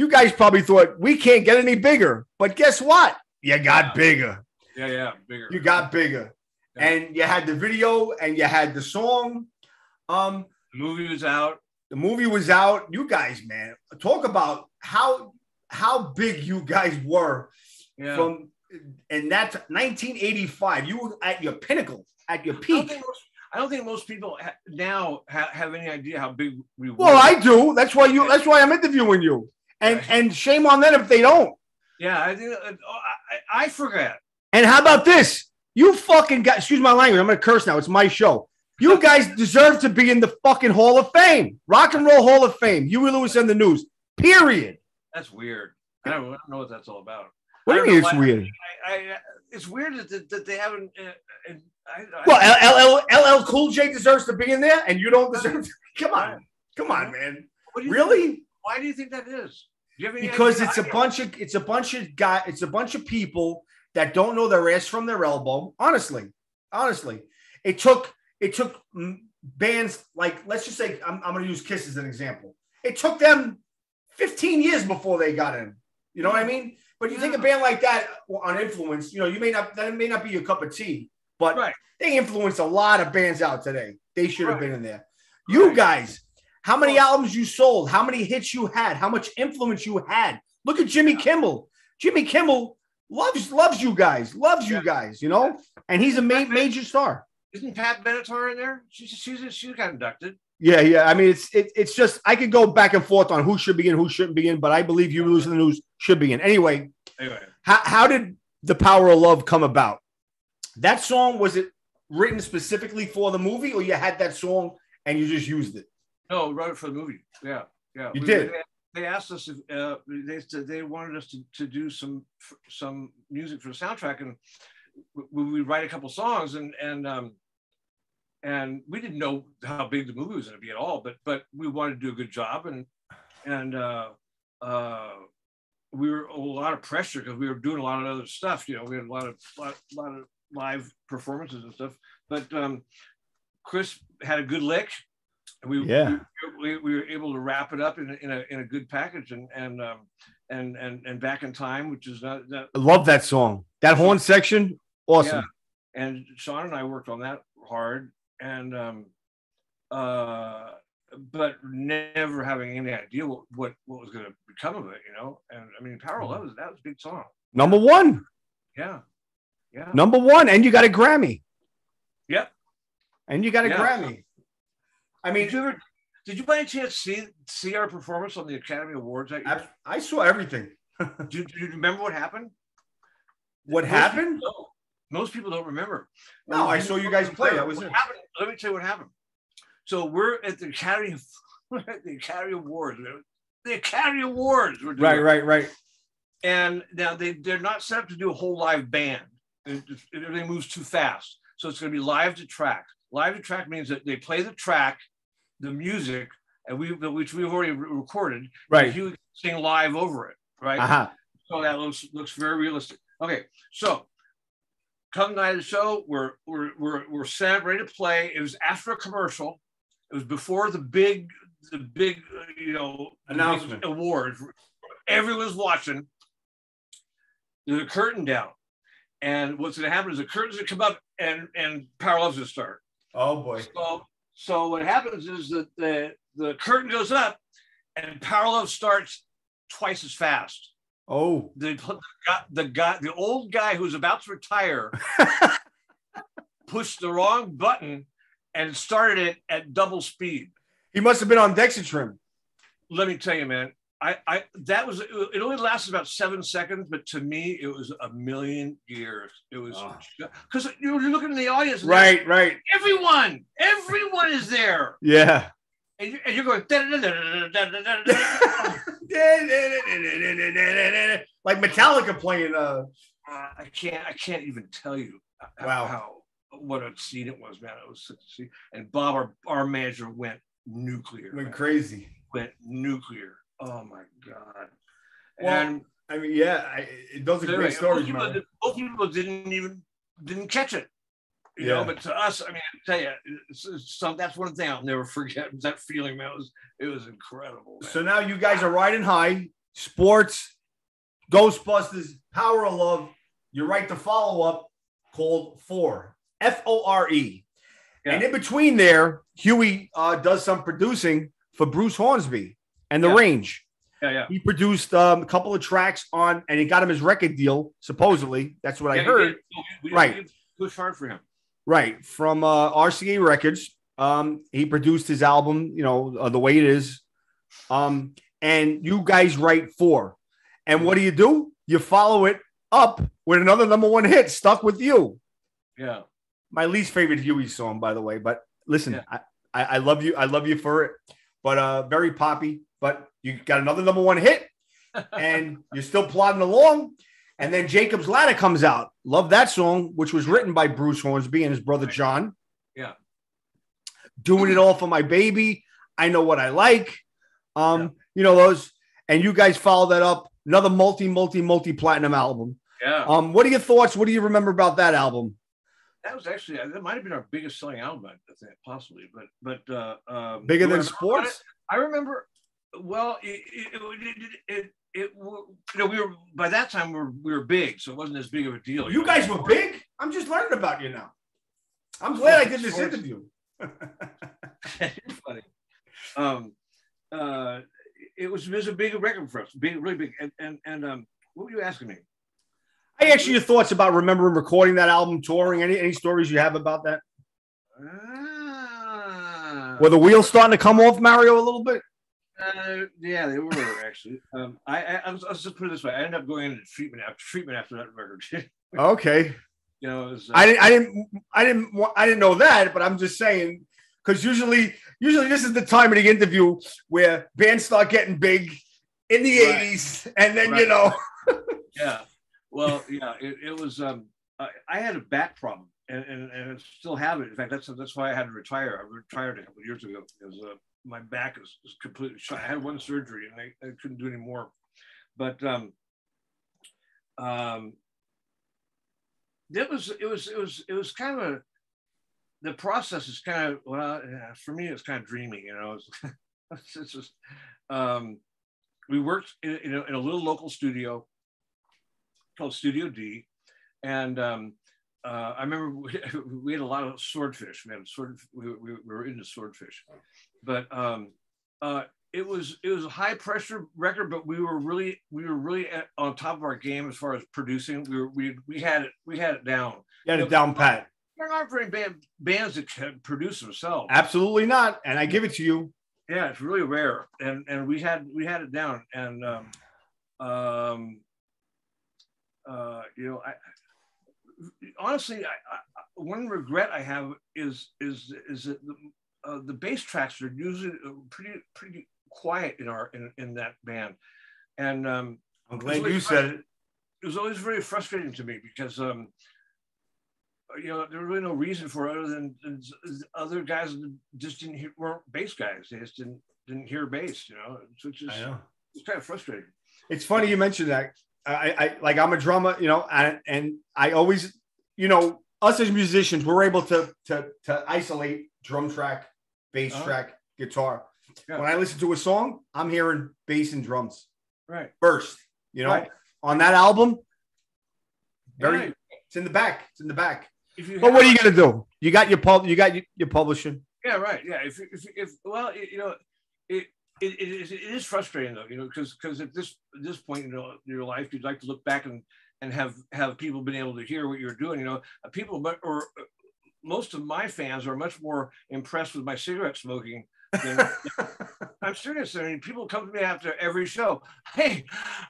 guys probably thought we can't get any bigger, but guess what? You got bigger. Yeah, bigger. You got bigger. Yeah. And you had the video and you had the song. The movie was out. You guys, man, talk about how big you guys were from, and that's 1985. You were at your pinnacle at your peak. I don't think most people now have any idea how big we were. Well, I do. That's why I'm interviewing you. And shame on them if they don't. Yeah, I think I forget. And how about this? You fucking guys, excuse my language. I'm going to curse now. It's my show. You guys deserve to be in the fucking Hall of Fame. Rock and Roll Hall of Fame. Huey Lewis and the News. Period. That's weird. I don't know what that's all about. What do you mean it's weird? It's weird that they haven't. Well, LL Cool J deserves to be in there, and you don't deserve to. Come on, man. Really? Why do you think that is? Do you have any because idea? it's a bunch of people that don't know their ass from their elbow. Honestly, it took bands like, let's just say, I'm going to use Kiss as an example. It took them 15 years before they got in. You know what I mean? But you take a band like that on influence, that may not be your cup of tea, but they influenced a lot of bands out today. They should have been in there. You guys, how many albums you sold, how many hits you had, how much influence you had. Look at Jimmy Kimmel. Jimmy Kimmel loves you guys, and he's a major star. Isn't Pat Benatar in there? She got inducted. Yeah. I mean, it's just, I could go back and forth on who should be in, who shouldn't be in, but I believe You Lose in the News should be in. Anyway, how did The Power of Love come about? That song, was it written specifically for the movie, or you had that song and you just used it? No, I wrote it for the movie. Yeah. You did? They asked us if they wanted us to do some music for the soundtrack, and we write a couple songs, and we didn't know how big the movie was going to be at all, but we wanted to do a good job, and we were a lot of pressure because we were doing a lot of other stuff. We had a lot of live performances and stuff. But Chris had a good lick, and we were able to wrap it up in a good package, and Back in Time, which is not that. I love that song. That horn section, awesome. Yeah. And Sean and I worked on that hard, and but never having any idea what was going to become of it, And I mean, Power of Love, that was a big song. Number one. Yeah. Number one, and you got a Grammy. Yep. And you got a Grammy. I mean, did you by any chance see our performance on the Academy Awards that year? I saw everything. Do you remember what happened? What happened? Most people don't remember. No, I saw you guys play. That was it. Let me tell you what happened. So we're at the Academy Awards. The Academy Awards. Right. And now they're not set up to do a whole live band. Everything moves too fast. So it's going to be live to track. Live to track means that they play the track, the music, and which we've already recorded. Right. You sing live over it. Right. Uh-huh. So that looks very realistic. Okay. So come night of the show, we're set, ready to play. It was after a commercial. It was before the big announcement awards. Everyone's watching. There's a curtain down, and what's going to happen is the curtain's going to come up, and Power Love's going to start. Oh boy! So what happens is that the curtain goes up, and Power Love starts twice as fast. Oh, the old guy who's about to retire pushed the wrong button and started it at double speed. He must have been on Dexatrim. Let me tell you, man. It only lasted about 7 seconds, but to me, it was a million years. It was because you're looking in the audience. Right. Everyone is there. Yeah. And you're going like Metallica playing. I can't even tell you what a scene it was, man. It was such a scene. And Bob, our manager, went nuclear. Went crazy. Went nuclear. Oh my God. Well, and I mean, those are great stories, man. Most people didn't catch it. You know, but to us, I mean, I tell you, that's one thing I'll never forget. That feeling, man, it was incredible. Man. So now you guys are riding high. Sports, Ghostbusters, Power of Love. You write the follow-up called FORE, F-O-R-E. Yeah. And in between there, Huey does some producing for Bruce Hornsby and The Range. Yeah. He produced a couple of tracks and he got him his record deal, supposedly. That's what I heard. We pushed hard for him. Right. From RCA Records. He produced his album, The Way It Is. And you guys write 4. And what do? You follow it up with another #1 hit, Stuck With You. Yeah. My least favorite Huey song, by the way. But listen, I love you. I love you for it. But very poppy. But you got another #1 hit. And you're still plodding along. And then Jacob's Ladder comes out. Love that song, which was written by Bruce Hornsby and his brother John. Yeah. Doing It All For My Baby. I Know What I Like. Those. And you guys follow that up. Another multi-platinum album. Yeah. What are your thoughts? What do you remember about that album? That was actually, that might have been our biggest selling album, I think, possibly. But bigger than Sports? I remember, well, we were, by that time we were big, so it wasn't as big of a deal. You guys were big? I'm just learning about you now. I'm glad I did this interview. It's funny. It was a big record for us, really big. And what were you asking me? I asked you your thoughts about remembering recording that album, touring. Any stories you have about that? Were the wheels starting to come off, Mario, a little bit? Yeah, they were actually. I'll just put it this way: I ended up going into treatment after that record. Okay. It was, I didn't know that, but I'm just saying, because usually this is the time of the interview where bands start getting big in the '80s, and then Yeah. Well, yeah, it was. I had a back problem, and I still have it. In fact, that's why I had to retire. I retired a couple of years ago because my back is completely shot. I had one surgery, and I couldn't do any more. But it was kind of the process is kind of, well, for me it's kind of dreamy, it's just we worked in a little local studio called Studio D, and I remember we had a lot of swordfish. We were into swordfish, but it was a high pressure record, but we were really on top of our game as far as producing. We had it down. You had it down pat. There aren't very bands that can produce themselves. Absolutely not, and I give it to you. Yeah, it's really rare, and we had it down, and honestly, one regret I have is that the bass tracks are usually pretty quiet in that band, and I'm glad you said it. It was always very frustrating to me because there was really no reason for it other than other guys just weren't bass guys. They just didn't hear bass, which is it's kind of frustrating. It's funny you mentioned that. I'm a drummer, and I always, us as musicians, we're able to isolate drum track, bass track, guitar. Yeah. When I listen to a song, I'm hearing bass and drums. Right. First, right. On that album, it's in the back. It's in the back. But what are you gonna do? You got your publishing. Yeah, right. Yeah. If it is frustrating though, because at this point, in your life, you'd like to look back and have people been able to hear what you're doing. People, or most of my fans are much more impressed with my cigarette smoking than I'm serious. I mean, people come to me after every show. Hey,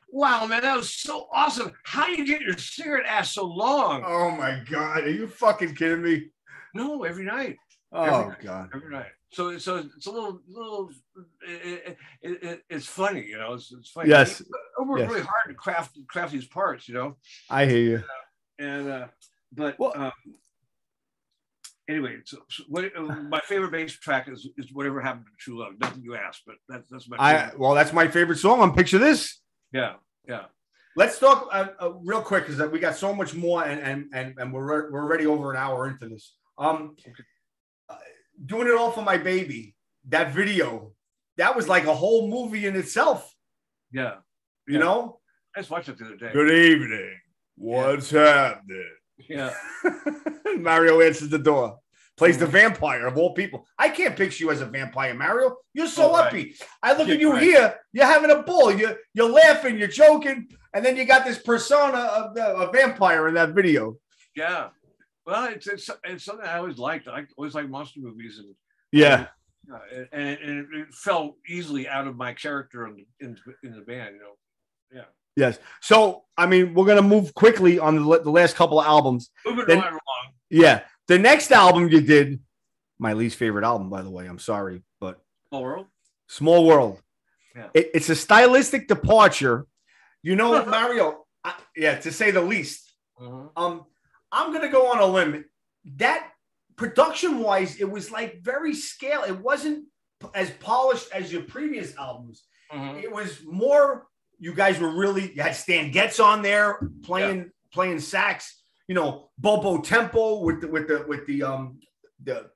wow, man, that was so awesome. How do you get your cigarette ass so long? Oh my God, are you fucking kidding me? No, every night. God, every night. So it's a little. It's funny, It's funny. Yes. I work really hard to craft these parts, I hear you. Anyway, so what my favorite bass track is Whatever Happened to True Love. Nothing you asked, but that's my favorite. Well, that's my favorite song on Picture This. Yeah. Let's talk real quick because we got so much more, and we're already over an hour into this. Doing It All For My Baby, that video, that was like a whole movie in itself. Yeah. I just watched it the other day. Good evening. What's happening? Yeah. Mario answers the door. Plays the vampire of all people. I can't picture you as a vampire, Mario. You're so uppy. I look at you here. You're having a ball. You're laughing. You're joking. And then you got this persona of a vampire in that video. Yeah. Well, it's something I always liked. I always liked monster movies, and and it fell easily out of my character in the band, you know. Yeah. Yes. So I mean, we're gonna move quickly on the last couple of albums. Moving right along. Yeah. The next album you did, my least favorite album, by the way. I'm sorry, but Small World. Small World. Yeah. It's a stylistic departure. You know, Mario. To say the least. Uh-huh. I'm gonna go on a limb. That production-wise, it was like very scale. It wasn't as polished as your previous albums. Uh-huh. It was more. You guys were really. You had Stan Getz on there playing sax. You know, Bobo Tempo with the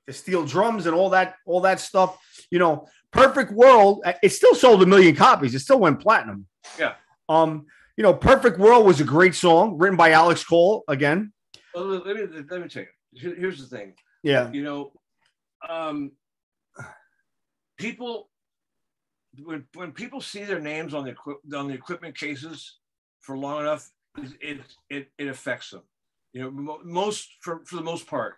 steel drums and all that stuff. You know, Perfect World. It still sold 1 million copies. It still went platinum. Yeah. You know, Perfect World was a great song written by Alex Cole again. Well, let me tell you. Here's the thing. Yeah. You know, people when people see their names on the equipment cases for long enough, it affects them. You know, for the most part.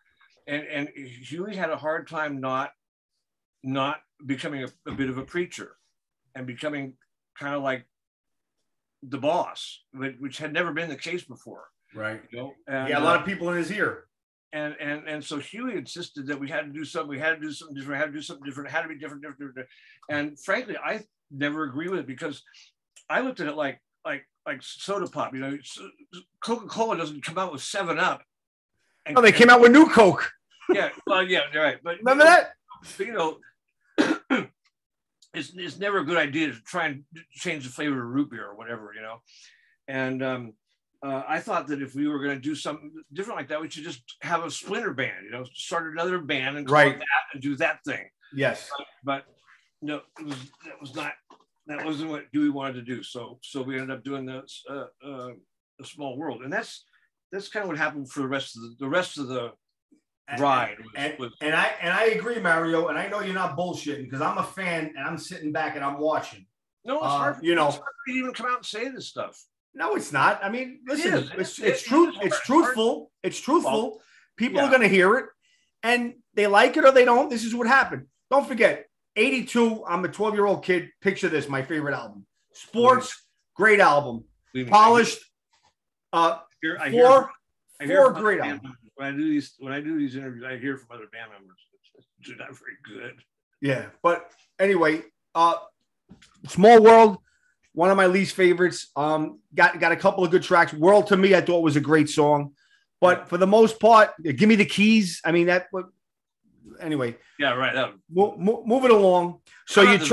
And Huey had a hard time not becoming a bit of a preacher and becoming kind of like the boss, which had never been the case before. Right. You know, and, a lot of people in his ear. And so Huey insisted that we had to do something. We had to do something different. Had to do something different. It had to be different. And frankly, I never agree with it because I looked at it like soda pop. You know, Coca-Cola doesn't come out with 7-Up. Oh, they came out with New Coke. Yeah. Well, yeah, you're right. But remember that? But, you know, it's never a good idea to try and change the flavor of root beer or whatever, you know. And I thought that if we were going to do something different like that, we should just have a splinter band, you know, start another band and call it that and do that thing. Yes. But no, that wasn't what Huey wanted to do. So we ended up doing a Small World, and that's kind of what happened for the rest of the ride. And I agree, Mario, and I know you're not bullshitting because I'm a fan and I'm sitting back and I'm watching. No, it's hard. You know, it's hard to even come out and say this stuff. No, it's not. I mean, listen, it's true. It's truthful. It's truthful. Well, people are going to hear it, and they like it or they don't. This is what happened. Don't forget, 82. I'm a 12-year-old kid. Picture this: my favorite album. Sports, great album. Polished. Four great albums. When I do these interviews, I hear from other band members. They're not very good. Yeah, but anyway, Small World. One of my least favorites. Got a couple of good tracks. World to me, I thought was a great song, but for the most part, Give Me the Keys. I mean anyway. Yeah, right. Moving along. So when he's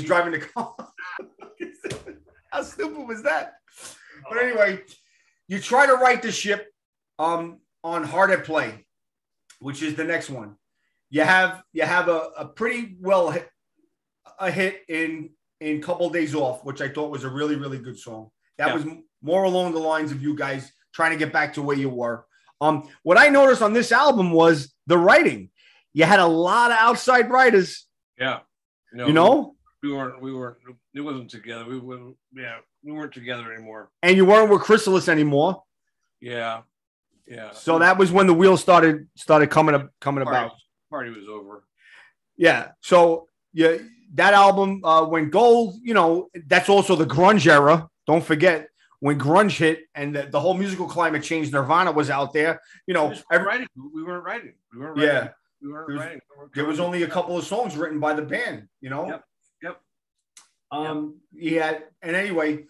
driving the car. How stupid was that? But anyway, you try to right the ship on Hard at Play, which is the next one. You have a pretty well a hit in Couple Days Off, which I thought was a really, really good song. That was more along the lines of you guys trying to get back to where you were. What I noticed on this album was the writing. You had a lot of outside writers. Yeah. You know? We weren't, it wasn't together. We weren't together anymore. And you weren't with Chrysalis anymore. Yeah. Yeah. So that was when the wheels started coming about. Party was over. Yeah. So that album went gold. You know, that's also the grunge era. Don't forget when grunge hit and the whole musical climate changed. Nirvana was out there. You know, we weren't writing. Yeah. We weren't writing. There was only a couple of songs written by the band. You know. Yep. Yeah. And anyway,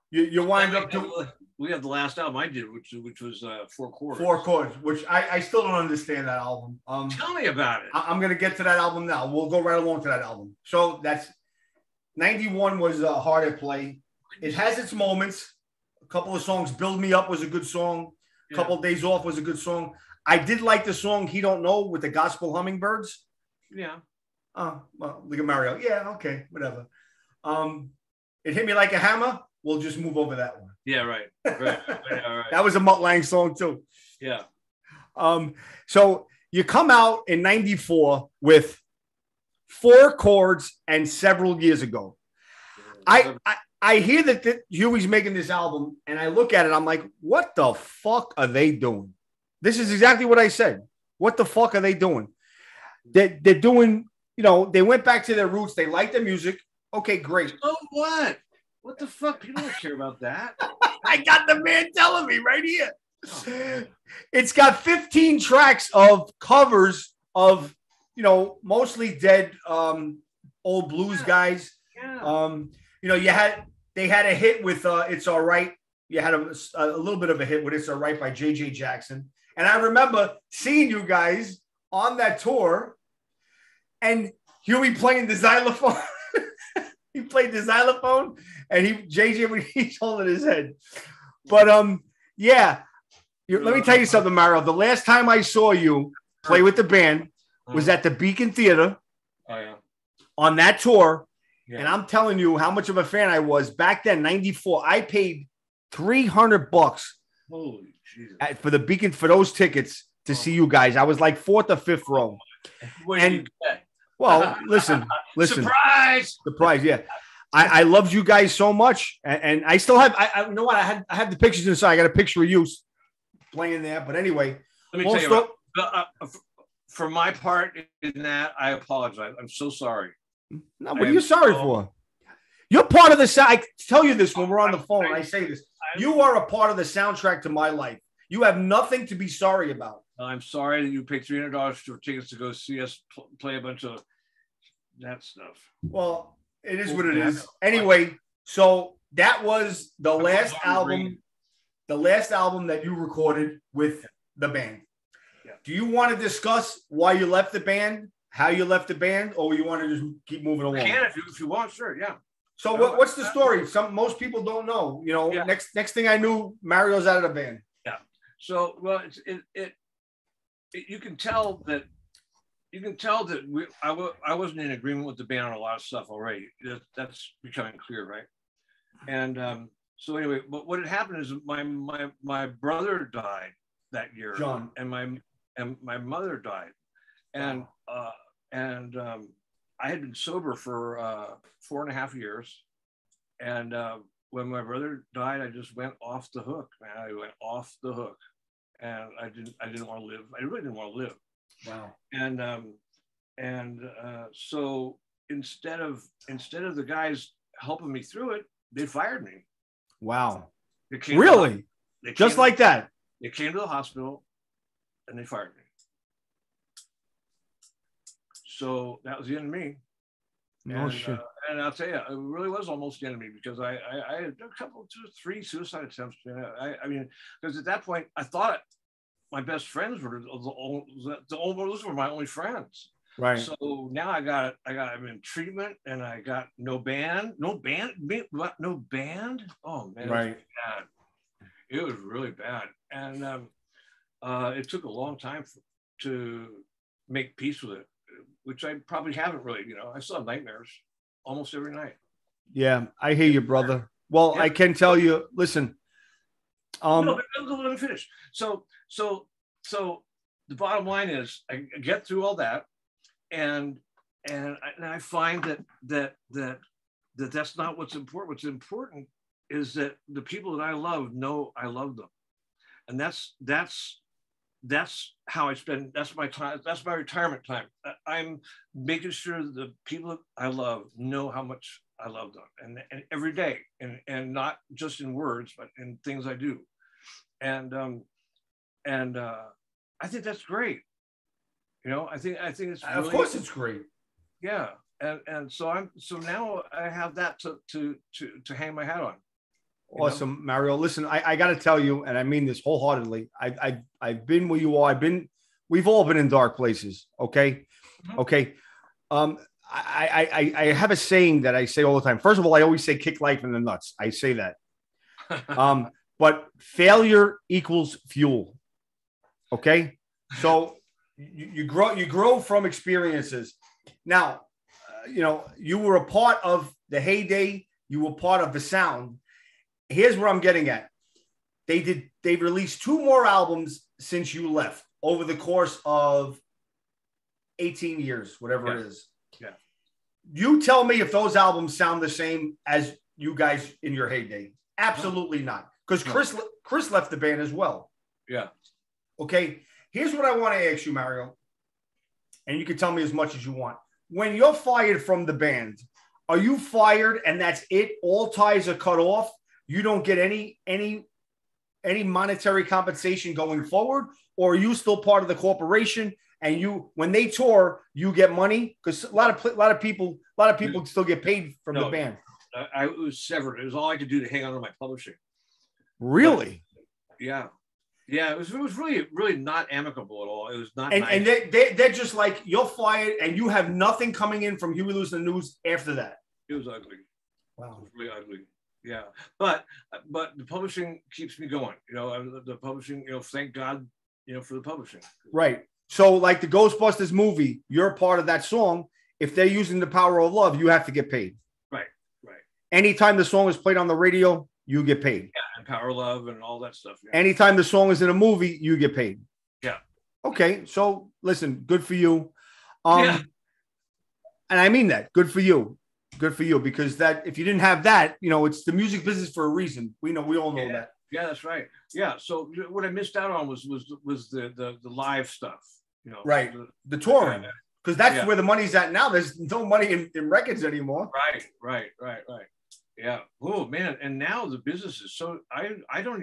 you wind up to. We had the last album I did, which was 4 Chords. 4 Chords, which I still don't understand that album. Tell me about it. I'm going to get to that album now. We'll go right along to that album. So that's 91 was Hard at Play. It has its moments. A couple of songs. Build Me Up was a good song. A couple of Days Off was a good song. I did like the song He Don't Know with the Gospel Hummingbirds. Yeah. Well, look at Mario. Yeah, okay, whatever. It Hit Me Like a Hammer. We'll just move over that one. Yeah, right. Right. That was a Mutt Lange song too. Yeah. So you come out in 94 with 4 Chords and Several Years Ago. I hear that Huey's making this album, and I look at it. I'm like, what the fuck are they doing? This is exactly what I said. What the fuck are they doing? They're doing, they went back to their roots. They like the music. Okay, great. So what? What the fuck? People don't care about that. I got the man telling me right here. Oh, it's got 15 tracks of covers of, mostly dead old blues guys. Yeah. They had a hit with It's All Right. You had a little bit of a hit with It's All Right by J.J. Jackson. And I remember seeing you guys on that tour and Huey playing the xylophone. He played the xylophone and JJ, he's holding his head. But yeah, let me tell you something, Mario. The last time I saw you play with the band was at the Beacon Theater on that tour. Yeah. And I'm telling you how much of a fan I was back then, 94. I paid $300 Holy Jesus. For the Beacon for those tickets to see you guys. I was like fourth or fifth row. Well, listen. Surprise, yeah. I loved you guys so much, and I still have. You know what? I have the pictures inside. I got a picture of you playing there. But anyway, let me tell you. For my part in that, I apologize. I'm so sorry. No, what are you sorry for? You're part of the sound. I tell you this when we're on the phone. I say this. You are a part of the soundtrack to my life. You have nothing to be sorry about. I'm sorry that you paid $300 for tickets to go see us play a bunch of that stuff. Well, it is what it is. Anyway, so that was the last album that you recorded with the band. Yeah. Do you want to discuss why you left the band, how you left the band, or you want to just keep moving along? I can if you want, sure, yeah. So what's the story? Most people don't know. Next thing I knew, Mario's out of the band. Yeah. So you can tell that I wasn't in agreement with the band on a lot of stuff already. That's becoming clear, right? And so anyway, but what had happened is my brother died that year, John, and my mother died, and I had been sober for 4.5 years, and when my brother died, I just went off the hook, man. I went off the hook, and I didn't want to live. I really didn't want to live. Wow. And so instead of the guys helping me through it, they fired me. Wow. Really? Just like that? They came to the hospital and they fired me. So that was the end of me. Shit. And I'll tell you, it really was almost the end of me because I had a couple, 2 or 3 suicide attempts. I mean, because at that point I thought my best friends were those were my only friends. Right. So now I'm in treatment and I got no band. Oh man, right. It was really bad. And it took a long time to make peace with it, which I probably haven't really, I still have nightmares almost every night. Yeah, I hear you, brother. Well, yeah. I can tell you, listen. No, but let me finish. So the bottom line is I get through all that and I find that that's not what's important. What's important is that the people that I love know I love them. And that's how I spend, that's my time, that's my retirement time. I'm making sure that the people I love know how much I love them and every day and not just in words, but in things I do. And I think that's great. I think it's really, of course it's great. Yeah. And so now I have that to hang my hat on. Awesome, Mario. Listen, I got to tell you, and I mean this wholeheartedly. I've been where you are. We've all been in dark places. Okay. Mm-hmm. Okay. I have a saying that I say all the time. First of all, I always say kick life in the nuts. I say that. But failure equals fuel. Okay. So you grow from experiences. Now, you were a part of the heyday. You were part of the sound. Here's where I'm getting at. They released 2 more albums since you left over the course of 18 years, whatever it is. Yeah. You tell me if those albums sound the same as you guys in your heyday. Absolutely not. Because Chris left the band as well. Yeah. Okay. Here's what I want to ask you, Mario. And you can tell me as much as you want. When you're fired from the band, are you fired and that's it? All ties are cut off. You don't get any monetary compensation going forward, or are you still part of the corporation? And you, when they tour, you get money, because a lot of people still get paid from the band. I was severed. It was all I could do to hang on to my publishing. Really? But, yeah. It was really not amicable at all. It was not. And, nice. And they're just like, you're fired, and you have nothing coming in from Huey Lewis and the News after that. It was ugly. Wow. It was really ugly. Yeah, but the publishing keeps me going. The publishing. Thank God. For the publishing. Right. So, like the Ghostbusters movie, you're part of that song. If they're using The Power of Love, you have to get paid. Right. Anytime the song is played on the radio, you get paid. Yeah, and Power of Love and all that stuff. Yeah. Anytime the song is in a movie, you get paid. Yeah. Okay. So, listen, good for you. And I mean that. Good for you. Good for you, because that, if you didn't have that, it's the music business for a reason. We all know that. Yeah, that's right. Yeah. So what I missed out on was the live stuff. Right. The touring, because that's where the money's at now. There's no money in records anymore. Right. Yeah. Oh man. And now the business is so, I don't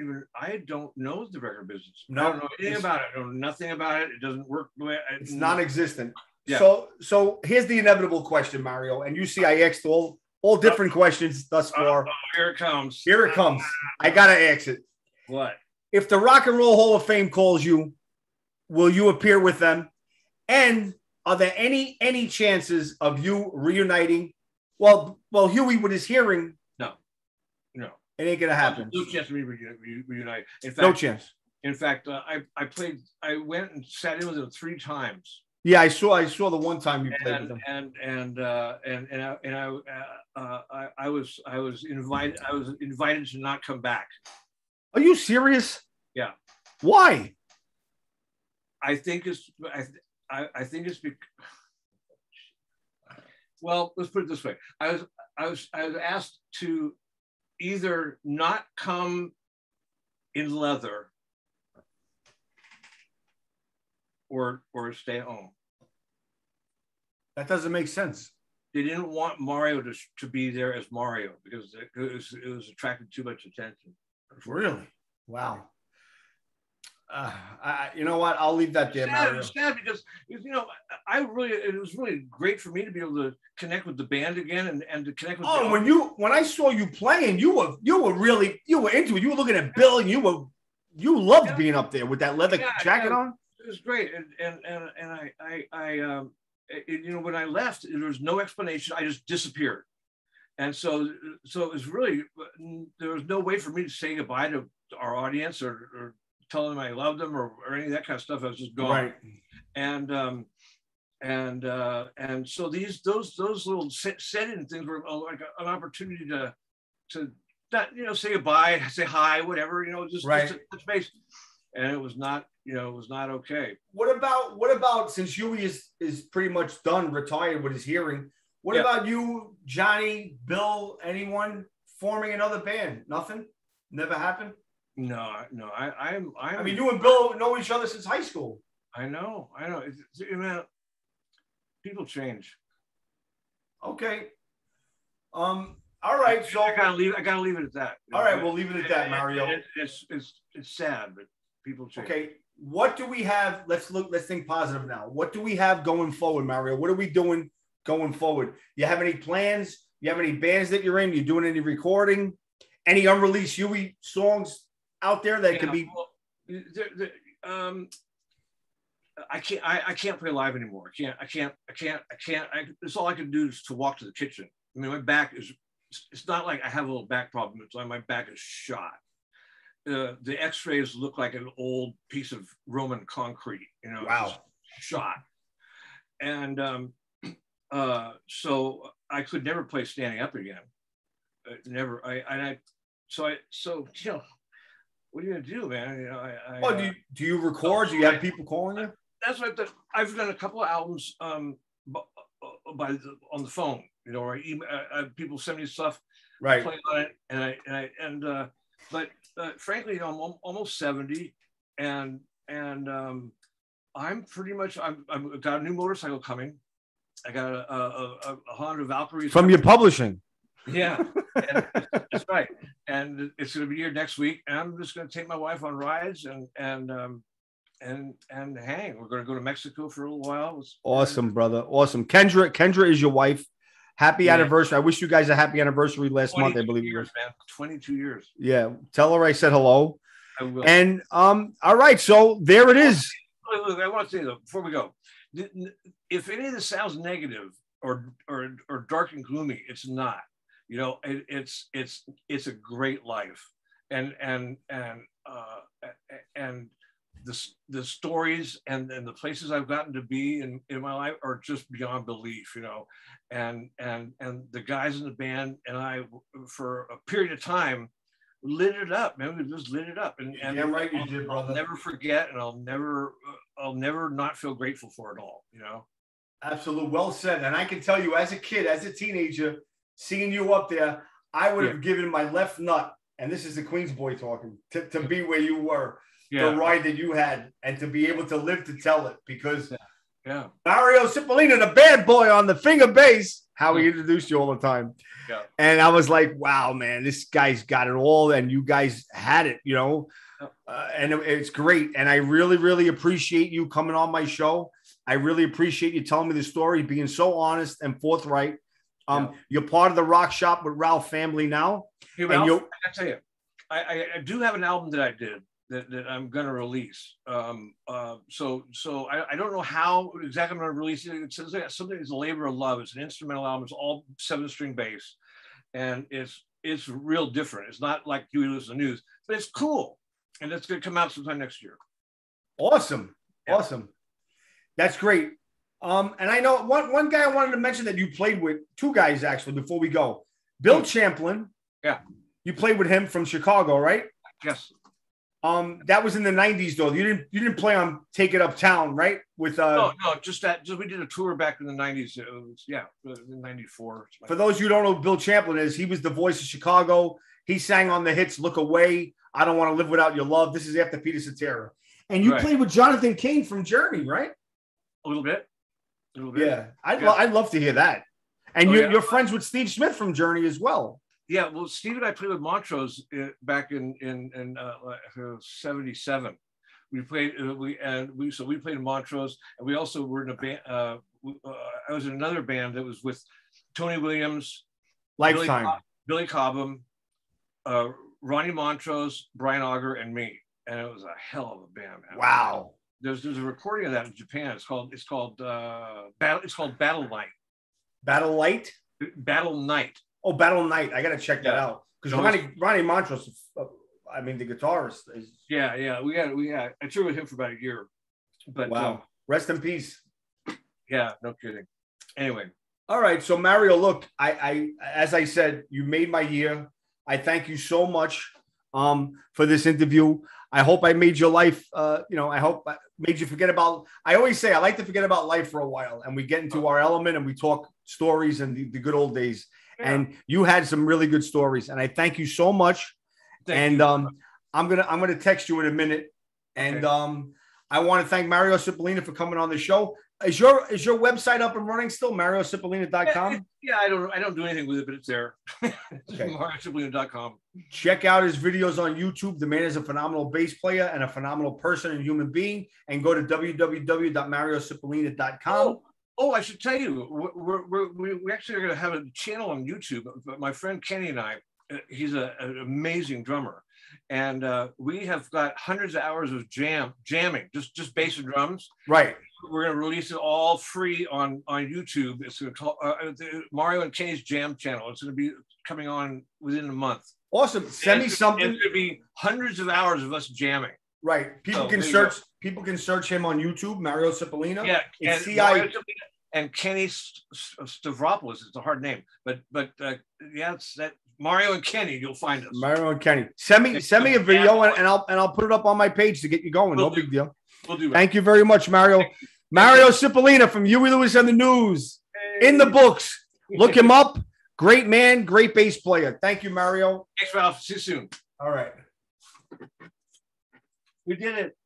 know the record business. No, I don't know anything about it. I know nothing about it. It doesn't work the way it's non-existent. Yeah. So here's the inevitable question, Mario. And you see, I asked all different questions thus far. Here it comes. I gotta ask it. What? If the Rock and Roll Hall of Fame calls you, will you appear with them? And are there any chances of you reuniting? Well, Huey with his hearing. No. It ain't gonna happen. No chance of me reunite. In fact, no chance. In fact, I went and sat in with him 3 times. Yeah, I saw the one time you played with them. I was invited to not come back. Are you serious? Yeah. Why? I think it's well, let's put it this way. I was asked to either not come in leather or stay home. That doesn't make sense. They didn't want Mario to be there as Mario because it was attracting too much attention. Really? Wow. You know what? I'll leave that there, Mario. It's sad because it was really great for me to be able to connect with the band again and to connect with. Oh, when I saw you playing, you were into it. You were looking at Bill, and you loved being up there with that leather jacket on. It was great, and when I left, there was no explanation. I just disappeared, and so it was really, there was no way for me to say goodbye to our audience or tell them I loved them or any of that kind of stuff. I was just gone. Right. And so those little set-in things were like an opportunity to not, say goodbye, say hi, whatever, just touch base. And it was not okay. What about since Huey is pretty much done, retired with his hearing? What about you, Johnny, Bill, anyone forming another band? Nothing? Never happened? No. I mean, you and Bill know each other since high school. I know. People change. Okay. All right. So I gotta leave it at that. All right, we'll leave it at that, Mario. It's sad, but people change. Okay. What do we have? Let's think positive now. What do we have going forward, Mario? What are we doing going forward? You have any plans? You have any bands that you're in? You doing any recording? Any unreleased Huey songs out there that could be? I can't play live anymore. I can't. It's all I can do is to walk to the kitchen. I mean, my back is. It's not like I have a little back problem. It's like my back is shot. The X-rays look like an old piece of Roman concrete. Wow. Shot. And so I could never play standing up again. Never. So what are you gonna do, man? Do you record? Do you have people calling you? That's what I've done a couple of albums on the phone, or email, people send me stuff. Right. Play on it, but frankly, you know, I'm almost 70, and I'm pretty much I've got a new motorcycle coming. I got a Honda Valkyrie from your publishing. Yeah, and that's right. And it's going to be here next week. And I'm just going to take my wife on rides and hang. We're going to go to Mexico for a little while. Awesome, brother. Awesome. Kendra is your wife. Happy anniversary. I wish you guys a happy anniversary last month. I believe it was. Man. 22 years. Yeah. Tell her I said hello. I will. And all right. So there it is. Look, I want to say though, before we go, if any of this sounds negative or dark and gloomy, it's not. You know, it's a great life, and the stories and the places I've gotten to be in my life are just beyond belief. You know, and the guys in the band and I, for a period of time, lit it up. Man, we just lit it up, and yeah, right, you did, brother. I'll never forget, and I'll never not feel grateful for it all. You know, absolutely, well said. And I can tell you, as a kid, as a teenager, seeing you up there, I would have given my left nut, and this is the Queens boy talking, to be where you were, the ride that you had, and to be able to live to tell it. Because Mario Cipollina, the bad boy on the finger bass, how he introduced you all the time. Yeah. And I was like, wow, man, this guy's got it all, and you guys had it, you know. And it's great. And I really, really appreciate you coming on my show. I really appreciate you telling me the story, being so honest and forthright. You're part of the Rock Shop with Ralph family now. Hey, Ralph, I tell you, I do have an album that I did that I'm going to release. So I don't know how exactly I'm going to release it. It says something is a labor of love. It's an instrumental album. It's all 7-string bass, and it's real different. It's not like Huey Lewis and the News, but it's cool, and it's going to come out sometime next year. Awesome, awesome. That's great. And I know one guy I wanted to mention that you played with, two guys actually, before we go. Bill Champlin. Yeah. You played with him from Chicago, right? Yes. That was in the 90s though. You didn't play on Take It Uptown, right? With No, just we did a tour back in the 90s. It was, in 94. For those of you who don't know who Bill Champlin is, he was the voice of Chicago. He sang on the hits Look Away, I Don't Want to Live Without Your Love. This is after Peter Cetera. And you played with Jonathan Cain from Journey, right? A little bit. Yeah, I'd love to hear that. And you're friends with Steve Smith from Journey as well. Yeah, well, Steve and I played with Montrose back in 77. We played we played in Montrose, and we also were in a band. I was in another band that was with Tony Williams, Lifetime, Billy Cobham, Ronnie Montrose, Brian Auger, and me, and it was a hell of a band, man. Wow. There's a recording of that in Japan. It's called Battle Night. Battle Light? Battle Night. Oh, Battle Night. I got to check that out. Because Ronnie Montrose, the guitarist. Yeah. We had. I toured with him for about a year. But wow. Rest in peace. Yeah, no kidding. Anyway. All right. So Mario, look, I as I said, you made my year. I thank you so much for this interview. I hope I made your life, I hope I made you forget about, I always say I like to forget about life for a while, and we get into our element and we talk stories and the good old days. Yeah. And you had some really good stories, and I thank you so much. Thank you. I'm gonna text you in a minute. And I want to thank Mario Cipollina for coming on the show. Is your website up and running still? MarioCipollina.com? Yeah, I don't do anything with it, but it's there. Okay. MarioCipollina.com. Check out his videos on YouTube. The man is a phenomenal bass player and a phenomenal person and human being. And go to www.mariocipollina.com. Oh, I should tell you, we actually are going to have a channel on YouTube. My friend Kenny and I, he's an amazing drummer. And we have got hundreds of hours of jamming, just bass and drums. Right. We're going to release it all free on YouTube. It's going to call Mario and Kenny's Jam channel. It's going to be coming on within a month. Awesome. Send me something. It's going to be hundreds of hours of us jamming. Right. People can search him on YouTube, Mario Cipollina. Yeah. And Kenny Stavropoulos. It's a hard name, but it's that Mario and Kenny. You'll find us. Mario and Kenny. Send me a video and I'll put it up on my page to get you going. No big deal. We'll do it. Thank you very much, Mario. Mario Cipollina from Huey Lewis and the News. In the books. Look him up. Great man, great bass player. Thank you, Mario. Thanks, Ralph. See you soon. All right. We did it.